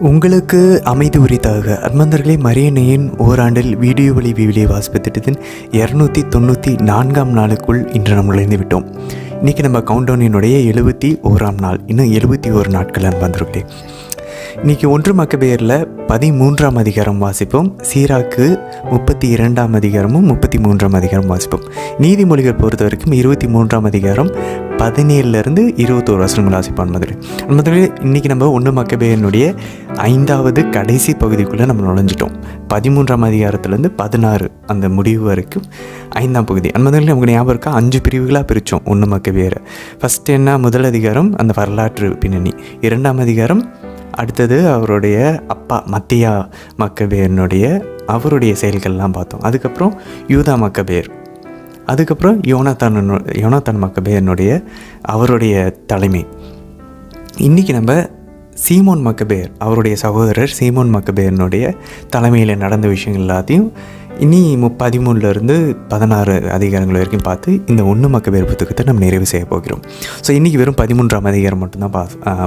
உங்களுக்கு அமைதி உரித்தாக அன்பார்ந்தவர்களே, மரியன்னையின் ஓராண்டில் வீடியோ வழி விவிலிய வாசிப்பு திட்டத்தின் 294ஆம் நாளுக்குள் இன்று நம்ம நுழைந்து விட்டோம். இன்றைக்கி நம்ம கவுண்டவுனினுடைய 71ஆம் நாள். இன்னும் 71 நாட்கள் அன்பார்ந்தவர்களே. இன்றைக்கி 1 மக்கபேயரில் 13ஆம் அதிகாரம் வாசிப்போம். சீராக்கு 32ஆம் அதிகாரமும் 33ஆம் அதிகாரம் வாசிப்போம். நீதிமொழிகள் பொறுத்த வரைக்கும் 23ஆம் அதிகாரம் 17லேருந்து 21 வசனங்கள் வாசிப்போம். முதல்ல இன்றைக்கி நம்ம 1 மக்கபேயனுடைய 5வது கடைசி பகுதிக்குள்ளே நம்ம நுழைஞ்சிட்டோம். 13ஆம் அதிகாரத்துலேருந்து 16 அந்த முடிவு வரைக்கும் 5ஆம் பகுதி. அந்த முதல்ல நமக்கு ஞாபகம் இருக்கா, 5 பிரிவுகளாக பிரித்தோம் 1 மக்கபேயரை. ஃபஸ்ட்டு என்ன, முதல் அதிகாரம் அந்த வரலாற்று பின்னணி. 2ஆம் அதிகாரம் அடுத்தது அவருடைய அப்பா மத்தியா மக்கபேயனுடைய அவருடைய செயல்கள்லாம் பார்த்தோம். அதுக்கப்புறம் யூதா மக்கபேயர், அதுக்கப்புறம் யோனாத்தான் மக்கபேயனுடைய அவருடைய தலைமை. இன்றைக்கி நம்ம சீமோன் மக்கபேயர் அவருடைய சகோதரர் சீமோன் மக்கபேயனுடைய தலைமையில் நடந்த விஷயங்கள் எல்லாத்தையும் இனி 13லேருந்து 16 அதிகாரங்கள் வரைக்கும் பார்த்து இந்த 1 மக்கபேயர் புத்தகத்தை நம்ம நிறைவு செய்ய போகிறோம். ஸோ இன்றைக்கி வெறும் 13ஆம் அதிகாரம் மட்டும்தான்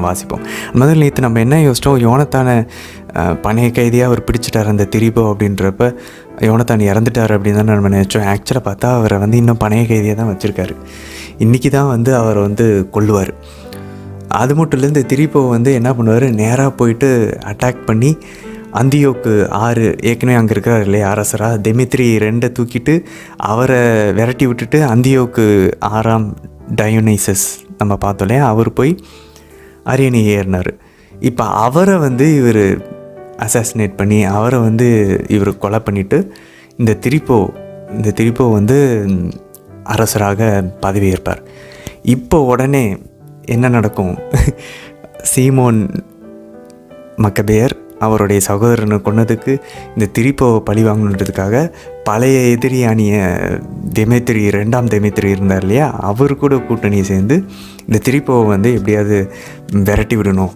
வாசிப்போம். முதல் நேற்று நம்ம என்ன யோசித்தோம், யோனத்தான பணைய கைதியாக அவர் பிடிச்சிட்டார் அந்த திரிபோ அப்படின்றப்ப யோனத்தான் இறந்துட்டார் அப்படின்னு தான் நம்ம நினச்சோம். ஆக்சுவலாக பார்த்தா அவரை இன்னும் பணைய கைதியாக தான் வச்சுருக்காரு. இன்றைக்கி தான் அவர் கொல்லுவார். அது மட்டும் இல்லை, இந்த திரிபோ என்ன பண்ணுவார், நேராக போயிட்டு அட்டாக் பண்ணி அந்தியோக்கு 6 ஏற்கனவே அங்கே இருக்கிறார் இல்லையா அரசராக தெமித்ரி 2 தூக்கிட்டு அவரை விரட்டி விட்டுட்டு அந்தியோக்கு 6ஆம் டயோனைசஸ் நம்ம பார்த்தோம் இல்லையா, அவர் போய் அரியணை ஏறினார். இப்போ அவரை இவர் அசாசினேட் பண்ணி அவரை இவர் கொலை பண்ணிவிட்டு இந்த திரிப்போ அரசராக பதவியேற்பார். இப்போ உடனே என்ன நடக்கும், சீமோன் மக்கபேயர் அவருடைய சகோதரனை கொன்னதுக்கு இந்த திரிப்போவை பழி வாங்கணுன்றதுக்காக பழைய எதிரியானிய தெமேத்திரி 2ஆம் தெமேத்திரி இருந்தார் இல்லையா, அவர் கூட கூட்டணியை சேர்ந்து இந்த திரிப்போவை எப்படியாவது விரட்டி விடணும்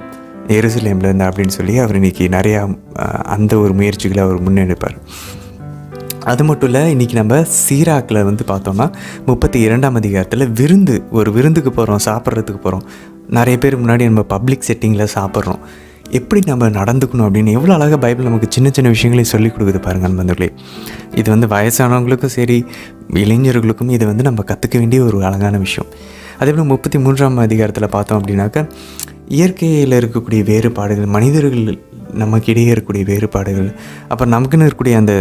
எருசலேம்லேருந்து அப்படின்னு சொல்லி அவர் இன்றைக்கி நிறையா அந்த ஒரு முயற்சிகளை அவர் முன்னெடுப்பார். அது மட்டும் இல்லை, இன்றைக்கி நம்ம சீராக்கில் பார்த்தோம்னா 32ஆம் அதிகாரத்தில் ஒரு விருந்துக்கு போகிறோம், சாப்பிட்றதுக்கு போகிறோம். நிறைய பேர் முன்னாடி நம்ம பப்ளிக் செட்டிங்கில் சாப்பிட்றோம். எப்படி நம்ம நடந்துக்கணும் அப்படின்னு எவ்வளோ அழகாக பைபிள் நமக்கு சின்ன சின்ன விஷயங்களை சொல்லிக் கொடுக்குது பாருங்கள் நண்பர்களே. இது வயசானவங்களுக்கும் சரி இளைஞர்களுக்கும் இது நம்ம கற்றுக்க வேண்டிய ஒரு அழகான விஷயம். அதே போல் 33ஆம் அதிகாரத்தில் பார்த்தோம் அப்படின்னாக்கா இயற்கையில் இருக்கக்கூடிய வேறுபாடுகள், மனிதர்கள் நமக்கிடையே இருக்கக்கூடிய வேறுபாடுகள், அப்புறம் நமக்குன்னு இருக்கக்கூடிய அந்த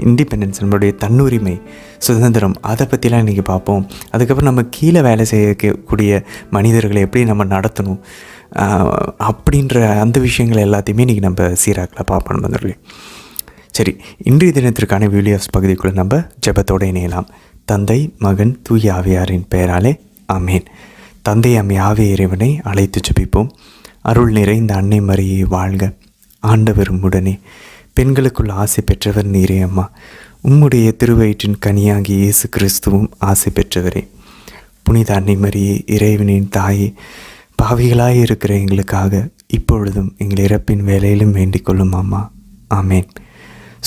இண்டிபெண்டன்ஸ், நம்மளுடைய தன்னுரிமை சுதந்திரம், அதை பற்றிலாம் இன்றைக்கி பார்ப்போம். அதுக்கப்புறம் நம்ம கீழே வேலை செய்யக்கூடிய மனிதர்களை எப்படி நம்ம நடத்தணும் அப்படின்ற அந்த விஷயங்கள் எல்லாத்தையுமே இன்றைக்கி நம்ம சீராக்கில் பார்ப்போம் நண்பர்களே. சரி, இன்றைய தினத்திற்கான வீடியோஸ் பகுதிக்குள்ளே நம்ம ஜெபத்தோடு இணையலாம். தந்தை, மகன், தூய ஆவியாரின் பெயராலே ஆமேன். தந்தை ஆவிய இறைவனை அழைத்து ஜெபிப்போம். அருள் நிறைந்த அன்னை மரியே வாழ்க, ஆண்டவர் உடனே, பெண்களுக்குள் ஆசை பெற்றவர் நீரே அம்மா. உம்முடைய திருவயிற்றின் கனியாகி இயேசு கிறிஸ்துவும் ஆசை பெற்றவரே. புனித அன்னை மரியே, இறைவனின் தாயே, பாவிகளாய் இருக்கிற எங்களுக்காக இப்பொழுதும் எங்கள் இறப்பின் வேலையிலும் வேண்டிக் கொள்ளும் அம்மா. ஆமேன்.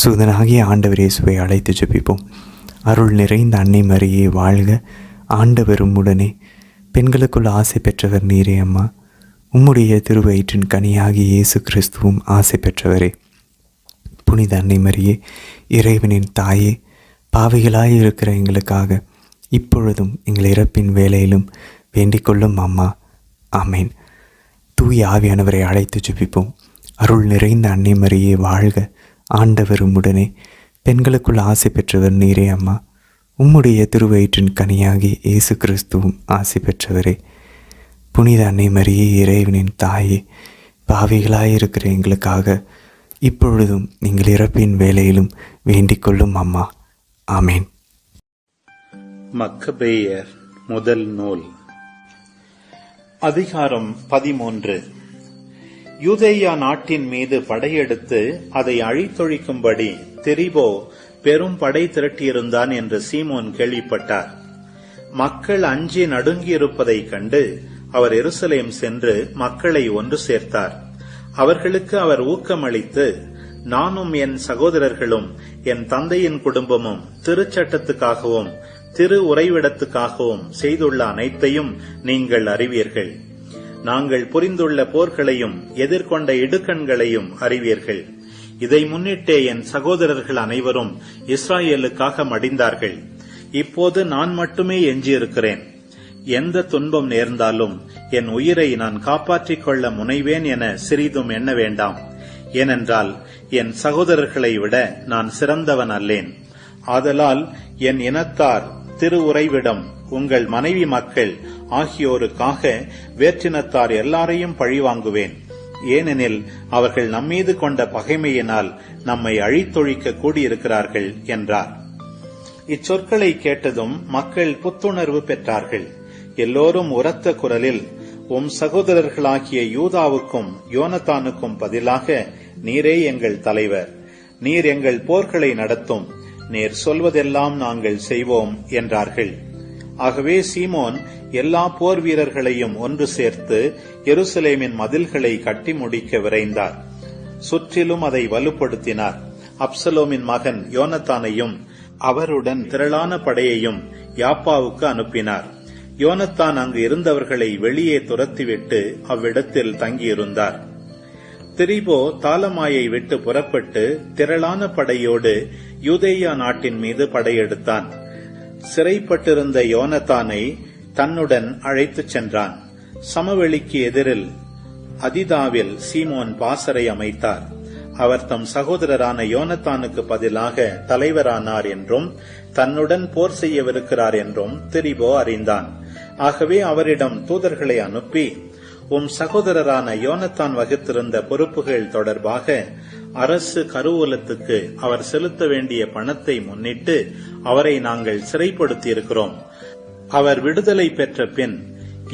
சூதனாகிய ஆண்டவர் இயேசுவை அழைத்து ஜெபிப்போம். அருள் நிறைந்த அன்னை மரியே வாழ்க, ஆண்டவர் உடனே, பெண்களுக்குள் ஆசை பெற்றவர் நீரே அம்மா. உம்முடைய திருவயிற்றின் கனியாகி இயேசு கிறிஸ்துவும் ஆசை பெற்றவரே. புனித அன்னை மரியே, இறைவனின் தாயே, பாவிகளாய் இருக்கிற எங்களுக்காக இப்பொழுதும் எங்கள் இறப்பின் வேலையிலும் வேண்டிக் கொள்ளும் அம்மா. ஆமேன். தூய ஆவியானவரை அழைத்து ஜெபிப்போம். அருள் நிறைந்த அன்னை மரியே வாழ்க, ஆண்டவர் உடனே, பெண்களுக்குள் ஆசை பெற்றவர் நீரே அம்மா. உம்முடைய திருவயிற்றின் கனியாகி இயேசு கிறிஸ்துவும் ஆசை பெற்றவரே. புனித அன்னை மரியே, இறைவனின் தாயே, பாவிகளாயிருக்கிற எங்களுக்காக இப்பொழுதும் நீங்கள் இறப்பின் வேலையிலும் வேண்டிக் கொள்ளும் அம்மா. ஆமேன். மக்கபேயர் முதல் நூல், அதிகாரம் 13. யூதேயா நாட்டின் மீது படையெடுத்து அதை அழித்தொழிக்கும்படி திரிபோ பெரும் படை திரட்டியிருந்தான் என்று சீமோன் கேள்விப்பட்டார். மக்கள் அஞ்சி நடுங்கியிருப்பதைக் கண்டு அவர் எருசலேம் சென்று மக்களை ஒன்று சேர்த்தார். அவர்களுக்கு அவர் ஊக்கமளித்து, நானும் என் சகோதரர்களும் என் தந்தையின் குடும்பமும் திருச்சட்டத்துக்காகவும் திரு உறைவிடத்துக்காகவும் செய்துள்ள அனைத்தையும் நீங்கள் அறிவீர்கள். நாங்கள் புரிந்துள்ள போர்களையும் எதிர்கொண்ட இடுக்கண்களையும் அறிவீர்கள். இதை முன்னிட்டே என் சகோதரர்கள் அனைவரும் இஸ்ராயேலுக்காக மடிந்தார்கள். இப்போது நான் மட்டுமே எஞ்சியிருக்கிறேன். எந்த துன்பம் நேர்ந்தாலும் என் உயிரை நான் காப்பாற்றிக் கொள்ள முனைவேன் என சிறிதும் எண்ண வேண்டாம். ஏனென்றால் என் சகோதரர்களை விட நான் சிறந்தவன் அல்லேன். ஆதலால் என் இனத்தார், திரு உறைவிடம், உங்கள் மனைவி மக்கள் ஆகியோருக்காக வேற்றினத்தார் எல்லாரையும் பழிவாங்குவேன். ஏனெனில் அவர்கள் நம்மீது கொண்ட பகைமையினால் நம்மை அழித்தொழிக்க கூடியிருக்கிறார்கள் என்றார். இச்சொற்களை கேட்டதும் மக்கள் புத்துணர்வு பெற்றார்கள். எல்லோரும் உரத்த குரலில், உம் சகோதரர்களாகிய யூதாவுக்கும் யோனத்தானுக்கும் பதிலாக நீரே எங்கள் தலைவர், நீர் எங்கள் போர்களை நடத்தும், நீர் சொல்வதெல்லாம் நாங்கள் செய்வோம் என்றார்கள். ஆகவே சீமோன் எல்லா போர் வீரர்களையும் ஒன்று சேர்த்து எருசலேமின் மதில்களை கட்டி முடிக்க விரைந்தார். சுற்றிலும் அதை வலுப்படுத்தினார். அப்சலோமின் மகன் யோனத்தானையும் அவருடன் திரளான படையையும் யாப்பாவுக்கு அனுப்பினார். யோனத்தான் அங்கு இருந்தவர்களை வெளியே துரத்திவிட்டு அவ்விடத்தில் தங்கியிருந்தார். திரிபோ தாலமாயை விட்டு புறப்பட்டு திரளான படையோடு யூதேயா நாட்டின் மீது படையெடுத்தான். சிறைப்பட்டிருந்த யோனத்தானை தன்னுடன் அழைத்துச் சென்றான். சமவெளிக்கு எதிரில் அதிதாவில் சீமோன் பாசறை அமைத்தார். அவர் தம் சகோதரரான யோனத்தானுக்கு பதிலாக தலைவரானார் என்றும் தன்னுடன் போர் செய்யவிருக்கிறார் என்றும் திரிபோ அறிந்தான். ஆகவே அவரிடம் தூதர்களை அனுப்பி, உம் சகோதரரான யோனத்தான் வகித்திருந்த பொறுப்புகள் தொடர்பாக அரசு கருவூலத்துக்கு அவர் செலுத்த வேண்டிய பணத்தை முன்னிட்டு அவரை நாங்கள் சிறைப்படுத்தியிருக்கிறோம். அவர் விடுதலை பெற்ற பின்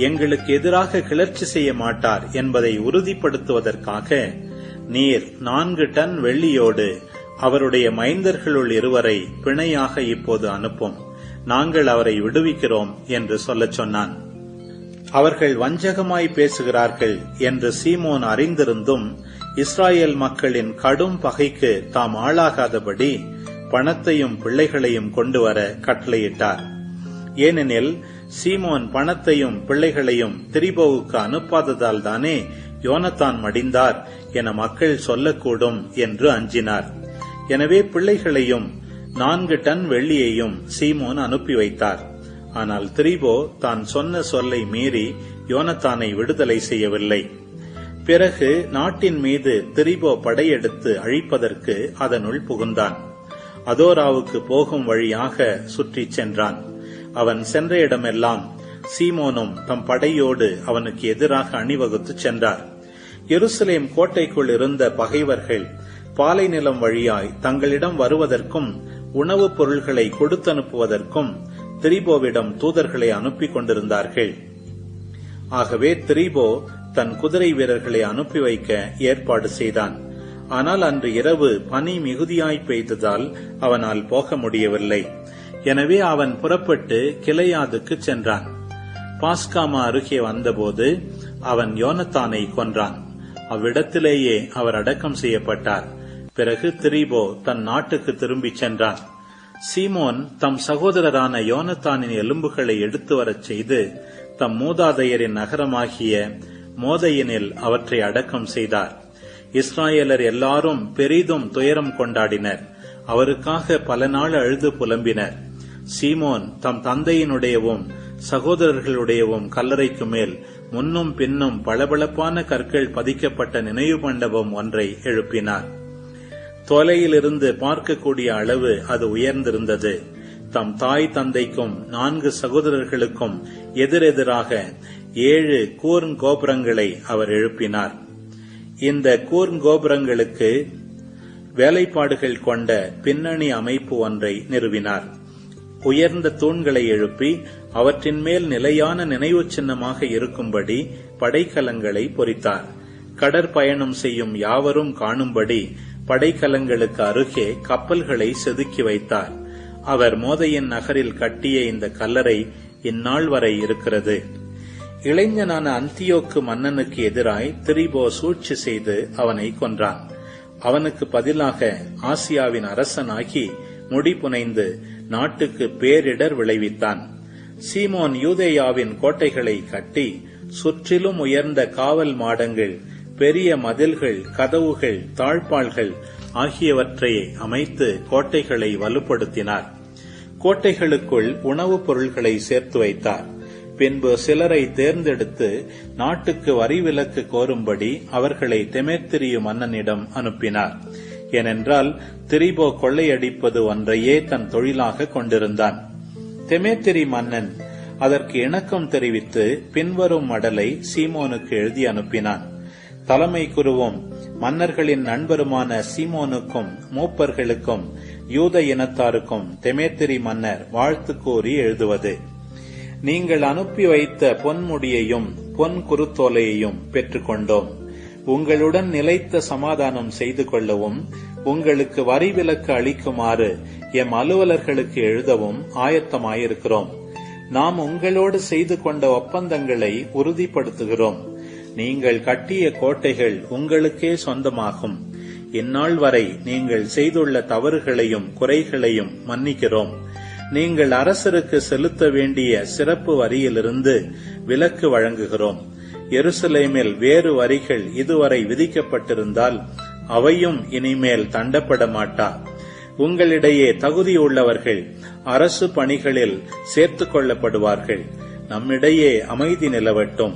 எங்களுக்கு எதிராக கிளர்ச்சி செய்ய மாட்டார் என்பதை உறுதிப்படுத்துவதற்காக நீர் 4 டன் வெள்ளியோடு அவருடைய மைந்தர்களுள் இருவரை பிணையாக இப்போது அனுப்பும். நாங்கள் அவரை விடுவிக்கிறோம் என்று சொல்லச் சொன்னான். அவர்கள் வஞ்சகமாய் பேசுகிறார்கள் என்று சீமோன் அறிந்திருந்தும் இஸ்ராயேல் மக்களின் கடும் பகைக்கு தாம் ஆளாகாதபடி பணத்தையும் பிள்ளைகளையும் கொண்டு வர கட்டளையிட்டார். ஏனெனில் சீமோன் பணத்தையும் பிள்ளைகளையும் திரிபோவுக்கு அனுப்பாததால் தானே யோனத்தான் மடிந்தார் என மக்கள் சொல்லக்கூடும் என்று அஞ்சினார். எனவே பிள்ளைகளையும் 4 டன் வெள்ளியையும் சீமோன் அனுப்பி வைத்தார். ஆனால் திரிபோ தான் சொன்ன சொல்லை மீறி யோனத்தானை விடுதலை செய்யவில்லை. பிறகு நாட்டின் மீது திரிபோ படையெடுத்து அழிப்பதற்கு அதனுள் புகுந்தான். அதோராவுக்கு போகும் வழியாக சுற்றிச் சென்றான். அவன் சென்ற இடமெல்லாம் சீமோனும் தம் படையோடு அவனுக்கு எதிராக அணிவகுத்து சென்றார். எருசலேம் கோட்டைக்குள் இருந்த பகைவர்கள் பாலை நிலம் வழியாய் தங்களிடம் வருவதற்கும் உணவுப் பொருள்களை கொடுத்தனுப்புவதற்கும் திரிபோவிடம் தூதர்களை அனுப்பி கொண்டிருந்தார்கள். ஆகவே திரிபோ தன் குதிரை வீரர்களை அனுப்பி வைக்க ஏற்பாடு செய்தான். ஆனால் அன்று இரவு பனி மிகுதியாய் பெய்ததால் அவனால் போக முடியவில்லை. எனவே அவன் புறப்பட்டு கிளையாதுக்கு சென்றான். பாஸ்காமா அருகே வந்தபோது அவன் யோனத்தானை கொன்றான். அவ்விடத்திலேயே அவர் அடக்கம் செய்யப்பட்டார். பிறகு திரிபோ தன் நாட்டுக்கு திரும்பிச் சென்றான். சீமோன் தம் சகோதரரான யோனத்தானின் எலும்புகளை எடுத்து வரச் செய்து தம் மூதாதையரின் நகரமாகிய மோதையினில் அவற்றை அடக்கம் செய்தார். இஸ்ராயேலர் எல்லாரும் பெரிதும் துயரம் கொண்டாடினர். அவருக்காக பல நாள் அழுது புலம்பினர். சீமோன் தம் தந்தையினுடையவும் சகோதரர்களுடையவும் கல்லறைக்கு மேல் முன்னும் பின்னும் பளபளப்பான கற்கள் பதிக்கப்பட்ட நினைவு மண்டபம் ஒன்றை எழுப்பினார். தொலையிலிருந்து பார்க்கக்கூடிய அளவு அது உயர்ந்திருந்தது. தம் தாய் தந்தைக்கும் 4 சகோதரர்களுக்கும் எதிரெதிராக 7 கூர்ங்கோபுரங்களை அவர் எழுப்பினார். இந்த கூர்ங்கோபுரங்களுக்கு வேலைப்பாடுகள் கொண்ட பின்னணி அமைப்பு ஒன்றை நிறுவினார். உயர்ந்த தூண்களை எழுப்பி அவற்றின் மேல் நிலையான நினைவு சின்னமாக இருக்கும்படி படைக்கலங்களை பொறித்தார். கடற்பயணம் செய்யும் யாவரும் காணும்படி படைக்கலங்களுக்கு அருகே கப்பல்களை செதுக்கி வைத்தார். அவர் மோதையின் நகரில் கட்டிய இந்த கல்லறை இந்நாள் வரை இருக்கிறது. இளைஞனான அந்தியோக்கு மன்னனுக்கு எதிராய் திரிபோ சூழ்ச்சி செய்து அவனை கொன்றான். அவனுக்கு பதிலாக ஆசியாவின் அரசனாகி முடி புனைந்து நாட்டுக்கு பேரிடர் விளைவித்தான். சீமோன் யூதேயாவின் கோட்டைகளை கட்டி சுற்றிலும் உயர்ந்த காவல் மாடங்கள், பெரிய மதில்கள், கதவுகள், தாழ்பாள்கள் ஆகியவற்றை அமைத்து கோட்டைகளை வலுப்படுத்தினார். கோட்டைகளுக்குள் உணவுப் பொருள்களை சேர்த்து வைத்தார். பின்பு சிலரை தேர்ந்தெடுத்து நாட்டுக்கு வரி விலக்கு கோரும்படி அவர்களை தெமேத்திரியு மன்னனிடம் அனுப்பினார். ஏனென்றால் திரிபோ கொள்ளையடிப்பது ஒன்றையே தன் தொழிலாக கொண்டிருந்தான். தெமேத்திரி மன்னன் அதற்கு இணக்கம் தெரிவித்து பின்வரும் மடலை சீமோனுக்கு எழுதி அனுப்பினான். தலைமை குருவும் மன்னர்களின் நண்பருமான சீமோனுக்கும் மூப்பர்களுக்கும் யூத இனத்தாருக்கும் தெமேத்திரி மன்னர் வாழ்த்து கூறி எழுதுவது: நீங்கள் அனுப்பி வைத்த பொன்முடியையும் பொன் குருத்தோலையையும் பெற்றுக்கொண்டோம். உங்களுடன் நிலைத்த சமாதானம் செய்து கொள்ளவும் உங்களுக்கு வரி விலக்கு அளிக்குமாறு எம் அலுவலர்களுக்கு எழுதவும் ஆயத்தமாயிருக்கிறோம். நாம் உங்களோடு செய்து கொண்ட ஒப்பந்தங்களை உறுதிப்படுத்துகிறோம். நீங்கள் கட்டிய கோட்டைகள் உங்களுக்கே சொந்தமாகும். இந்நாள் வரை நீங்கள் செய்துள்ள தவறுகளையும் குறைகளையும் மன்னிக்கிறோம். நீங்கள் அரசருக்கு செலுத்த வேண்டிய சிறப்பு வரியிலிருந்து விலக்கு வழங்குகிறோம். எருசலேமில் வேறு வரிகள் இதுவரை விதிக்கப்பட்டிருந்தால் அவையும் இனிமேல் தண்டப்பட மாட்டா. உங்களிடையே தகுதியுள்ளவர்கள் அரசு பணிகளில் சேர்த்துக் கொள்ளப்படுவார்கள். நம்மிடையே அமைதி நிலவட்டும்.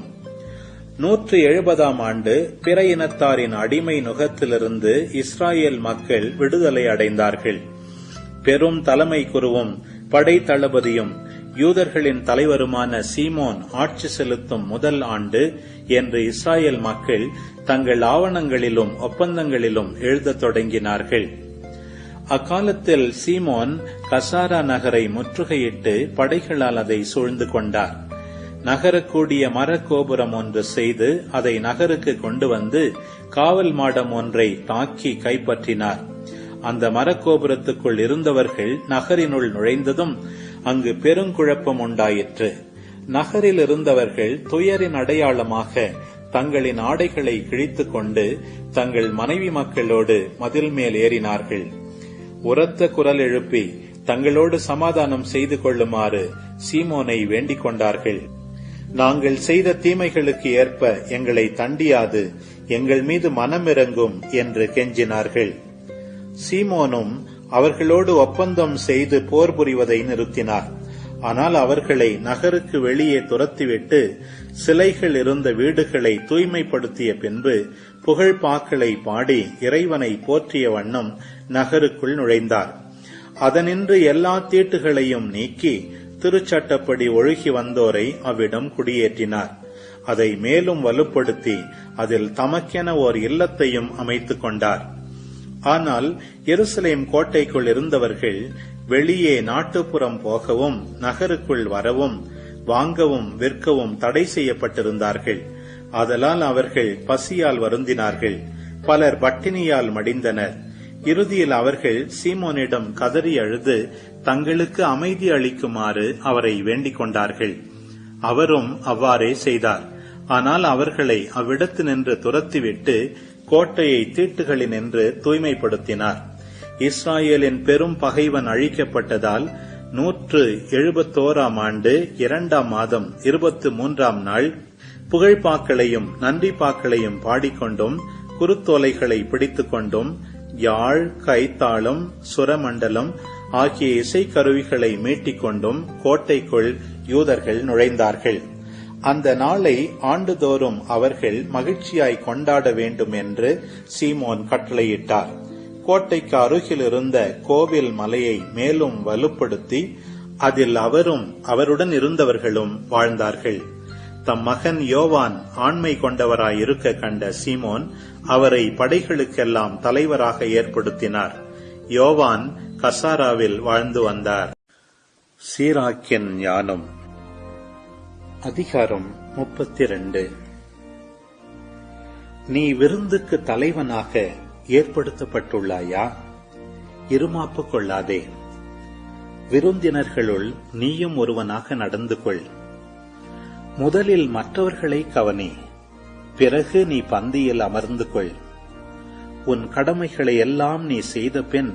170ஆம் ஆண்டு பிற இனத்தாரின் அடிமை நுகத்திலிருந்து இஸ்ராயேல் மக்கள் விடுதலை அடைந்தார்கள். பெரும் தலைமை குருவும் படை தளபதியும் யூதர்களின் தலைவருமான சீமோன் ஆட்சி செலுத்தும் முதல் ஆண்டு என்று இஸ்ராயேல் மக்கள் தங்கள் ஆவணங்களிலும் ஒப்பந்தங்களிலும் எழுதத் தொடங்கினார்கள். அக்காலத்தில் சீமோன் கசாரா நகரை முற்றுகையிட்டு படைகளால் அதை சூழ்ந்து கொண்டார். நகரக்கூடிய மரக்கோபுரம் ஒன்று செய்து அதை நகருக்கு கொண்டு வந்து காவல் மாடம் ஒன்றை தாக்கி கைப்பற்றினார். அந்த மரக்கோபுரத்துக்குள் இருந்தவர்கள் நகரினுள் நுழைந்ததும் அங்கு பெருங்குழப்பம் உண்டாயிற்று. நகரில் இருந்தவர்கள் துயரின் அடையாளமாக தங்களின் ஆடைகளை கிழித்துக் கொண்டு தங்கள் மனைவி மக்களோடு மதில் மேல் ஏறினார்கள். உரத்த குரல் எழுப்பி தங்களோடு சமாதானம் செய்து கொள்ளுமாறு சீமோனை வேண்டிக் கொண்டார்கள். நாங்கள் செய்த தீமைகளுக்கு ஏற்ப எங்களை தண்டியாது எங்கள் மீது மனமிறங்கும் என்று கெஞ்சினார்கள். சீமோனும் அவர்களோடு ஒப்பந்தம் செய்து போர் புரிவதை நிறுத்தினார். ஆனால் அவர்களை நகருக்கு வெளியே துரத்திவிட்டு சிலைகள் இருந்த வீடுகளை தூய்மைப்படுத்திய பின்பு புகழ்பாக்களை பாடி இறைவனை போற்றிய வண்ணம் நகருக்குள் நுழைந்தார். அதனின்று எல்லா தீட்டுகளையும் நீக்கி திருச்சட்டப்படி ஒழுகி வந்தோரை அவ்விடம் குடியேற்றினார். அதை மேலும் வலுப்படுத்தி அதில் தமக்கென ஓர் இல்லத்தையும் அமைத்துக் கொண்டார். ஆனால் எருசலேம் கோட்டைக்குள் இருந்தவர்கள் வெளியே நாட்டுப்புறம் போகவும் நகருக்குள் வரவும் வாங்கவும் விற்கவும் தடை செய்யப்பட்டிருந்தார்கள். ஆதலால் அவர்கள் பசியால் வருந்தினார்கள். பலர் பட்டினியால் மடிந்தனர். இறுதியில் அவர்கள் சீமோனிடம் கதறி அழுது தங்களுக்கு அமைதி அளிக்குமாறு அவரை வேண்டிக் கொண்டார்கள். அவரும் அவ்வாறே செய்தார். ஆனால் அவர்களை அவ்விடத்தினின்று துரத்திவிட்டு கோட்டையை தீட்டுகளினின்று தூய்மைப்படுத்தினார். இஸ்ராயேலின் பெரும் பகைவன் அழிக்கப்பட்டதால் 171ஆம் ஆண்டு 2ஆம் மாதம் 23ஆம் நாள் புகழ்பாக்களையும் நன்றிப்பாக்களையும் பாடிக்கொண்டும் குருத்தோலைகளை பிடித்துக் கொண்டும் யாழ், கைத்தாளம், சுரமண்டலம் ஆகிய இசைக்கருவிகளை மீட்டிக்கொண்டும் கோட்டைக்குள் யூதர்கள் நுழைந்தார்கள். அந்த நாளை ஆண்டுதோறும் அவர்கள் மகிழ்ச்சியாய் கொண்டாட வேண்டும் என்று சீமோன் கட்டளையிட்டார். கோட்டைக்கு அருகில் இருந்த கோவில் மலையை மேலும் வலுப்படுத்தி அதில் அவரும் அவருடன் இருந்தவர்களும் வாழ்ந்தார்கள். தம் மகன் யோவான் ஆண்மை கொண்டவராயிருக்க கண்ட சீமோன் அவரை படைகளுக்கெல்லாம் தலைவராக ஏற்படுத்தினார். யோவான் கசாராவில் வாழ்ந்து வந்தார். சீராக்கின் ஞானம். அதிகாரம் 32. நீ விருந்துக்கு தலைவனாக ஏற்படுத்தப்பட்டுள்ளாயா? இருமாப்பு கொள்ளாதே. விருந்தினர்களுள் நீயும் ஒருவனாக நடந்து கொள். முதலில் மற்றவர்களை கவனி, பிறகு நீ பந்தியில் அமர்ந்து கொள். உன் கடமைகளை எல்லாம் நீ செய்த பின்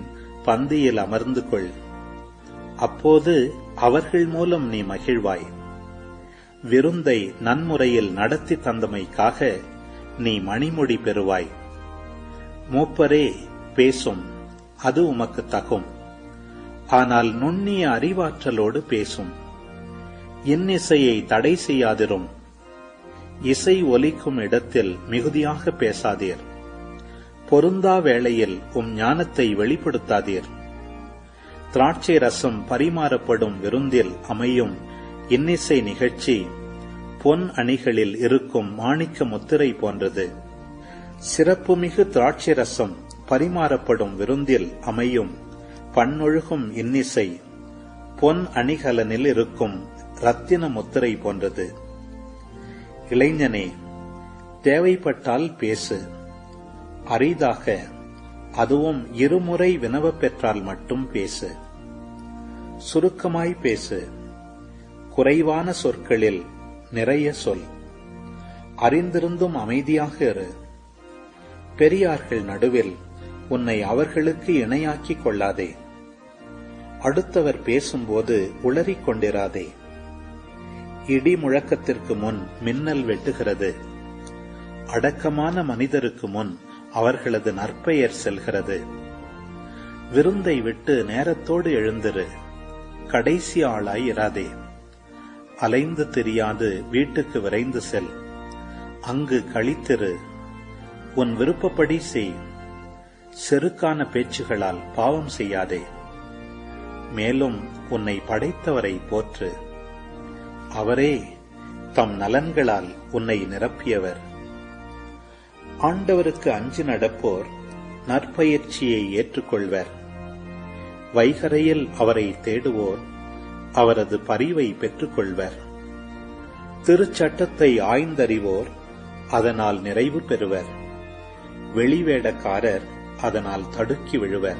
பந்தியில் அமர்ந்து கொள். அப்போது அவர்கள் மூலம் நீ மகிழ்வாய். விருந்தை நன்முறையில் நடத்தி தந்தமைக்காக நீ மணிமுடி பெறுவாய். மூப்பரே பேசும், அது உமக்கு தகும். ஆனால் நுண்ணிய அறிவாற்றலோடு பேசும். இன்னிசையை தடை செய்யாதிரும். இசை ஒலிக்கும் இடத்தில் மிகுதியாக பேசாதீர். பொருந்தா வேளையில் ஞானத்தை வெளிப்படுத்தாதீர். திராட்சை ரசம் பரிமாறப்படும் விருந்தில் அமையும் இன்னிசை நிகழ்ச்சி பொன் அணிகளில் இருக்கும் மாணிக்க முத்திரை போன்றது. சிறப்புமிகு திராட்சை ரசம் பரிமாறப்படும் விருந்தில் அமையும் பன்னொழுகும் இன்னிசை பொன் அணிகலனில் இருக்கும் இரத்தின முத்திரை போன்றது. இளைஞனே, தேவைப்பட்டால் பேசு. அரிதாக, அதுவும் இருமுறை வினவப் பெற்றால் மட்டும் பேசு. சுருக்கமாய் பேசு. குறைவான சொற்களில் நிறைய சொல். அறிந்திருந்தும் அமைதியாக இரு. பெரியார்கள் நடுவில் உன்னை அவர்களுக்கு இணையாக்கிக் கொள்ளாதே. அடுத்தவர் பேசும்போது உளறிக் கொண்டிராதே. இடி முழக்கத்திற்கு முன் மின்னல் வெட்டுகிறது. அடக்கமான மனிதருக்கு முன் அவர்களது நற்பெயர் செல்கிறது. விருந்தை விட்டு நேரத்தோடு எழுந்திரு. கடைசி ஆளாய் இராதே. அலைந்து தெரியாது வீட்டுக்கு விரைந்து செல். அங்கு கழித்திரு. உன் விருப்பப்படி செய். செருக்கான பேச்சுகளால் பாவம் செய்யாதே. மேலும் உன்னை படைத்தவரை போற்று. அவரே தம் நலன்களால் உன்னை நிரப்பியவர். ஆண்டவருக்கு அஞ்சி நடப்போர் நற்பயிற்சியை ஏற்றுக்கொள்வர். வைகரையில் அவரை தேடுவோர் அவரது பரிவை பெற்றுக்கொள்வர். திருச்சட்டத்தை ஆய்ந்தறிவோர் அதனால் நிறைவு பெறுவர். வெளிவேடக்காரர் அதனால் தடுக்கி விழுவர்.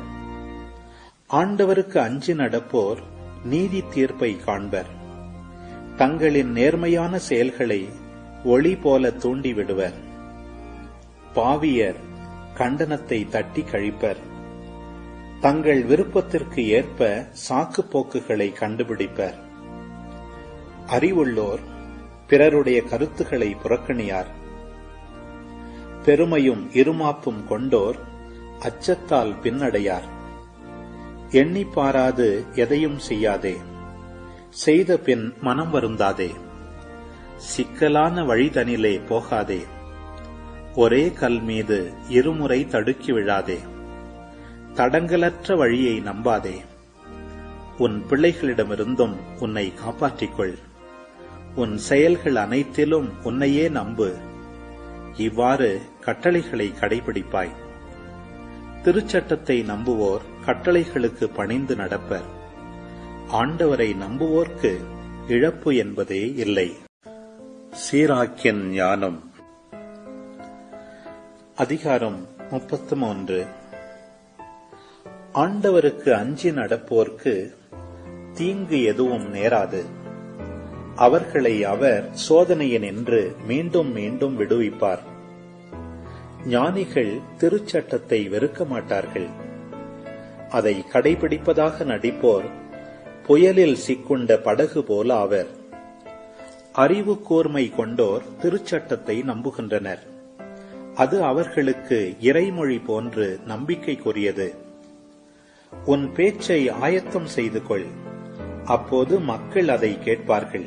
ஆண்டவருக்கு அஞ்சி நடப்போர் நீதி தீர்ப்பை காண்பர். தங்களின் நேர்மையான செயல்களை ஒளி போல தூண்டிவிடுவர். பாவியர் கண்டனத்தை தட்டி கழிப்பர். தங்கள் விருப்பத்திற்கு ஏற்ப சாக்கு போக்குகளை கண்டுபிடிப்பர். அறிவுள்ளோர் பிறருடைய கருத்துக்களை புறக்கணியார். பெருமையும் இருமாப்பும் கொண்டோர் அச்சத்தால் பின்னடையார். எண்ணி பாராது எதையும் செய்யாதே. செய்த பின் மனம் வருந்தாதே. சிக்கலான வழிதனிலே போகாதே. ஒரே கல் மீது இருமுறை தடுக்கி விழாதே. தடங்கலற்ற வழியை நம்பாதே. உன் பிள்ளைகளிடமிருந்தும் உன்னை காப்பாற்றிக்கொள். உன் செயல்கள் அனைத்திலும் உன்னையே நம்பு. இவ்வாறு கட்டளைகளை கடைபிடிப்பாய். திருச்சட்டத்தை நம்புவோர் கட்டளைகளுக்கு பணிந்து நடப்பர். ஆண்டவரை நம்புவோர்க்கு இழப்பு என்பதே இல்லை. சீராக்கின் ஞானம். அதிகாரம் 33. ஆண்டவருக்கு அஞ்சி நடப்போர்க்கு தீங்கு எதுவும் நேராது. அவர்களை அவர் சோதனையினின்று மீண்டும் மீண்டும் விடுவிப்பார். ஞானிகள் திருச்சட்டத்தை வெறுக்க மாட்டார்கள். அதை கடைபிடிப்பதாக நடிப்போர் புயலில் சிக்குண்ட படகு போல ஆவர். அறிவு கூர்மை கொண்டோர் திருச்சட்டத்தை நம்புகின்றனர். அது அவர்களுக்கு இறைமொழி போன்று நம்பிக்கைக்குரியது. உன் பேச்சை ஆயத்தம் செய்து கொள். அப்போது மக்கள் அதை கேட்பார்கள்.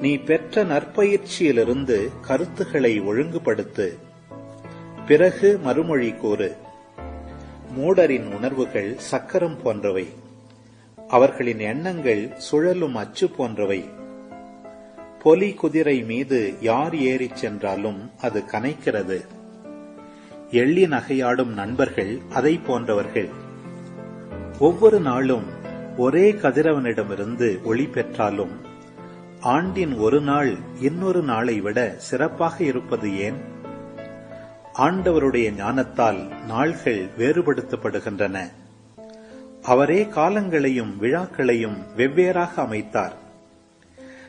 நீ பெற்ற நற்பயிற்சியிலிருந்து கருத்துக்களை ஒழுங்குபடுத்து. பிறகு மறுமொழி கூறு. மூடரின் உணர்வுகள் சக்கரம் போன்றவை. அவர்களின் எண்ணங்கள் சுழலும் அச்சு போன்றவை. பொலி குதிரை மீது யார் ஏறிச் சென்றாலும் அது கனைக்கிறது. எள்ளி நகையாடும் நண்பர்கள் அதை போன்றவர்கள். ஒவ்வொரு நாளும் ஒரே கதிரவனிடமிருந்து ஒளி பெற்றாலும் ஆண்டின் ஒரு நாள் இன்னொரு நாளை விட சிறப்பாக இருப்பது ஏன்? ஆண்டவருடைய ஞானத்தால் நாள்கள் வேறுபடுத்தப்படுகின்றன. அவரே காலங்களையும் விழாக்களையும் வெவ்வேறாக அமைத்தார்.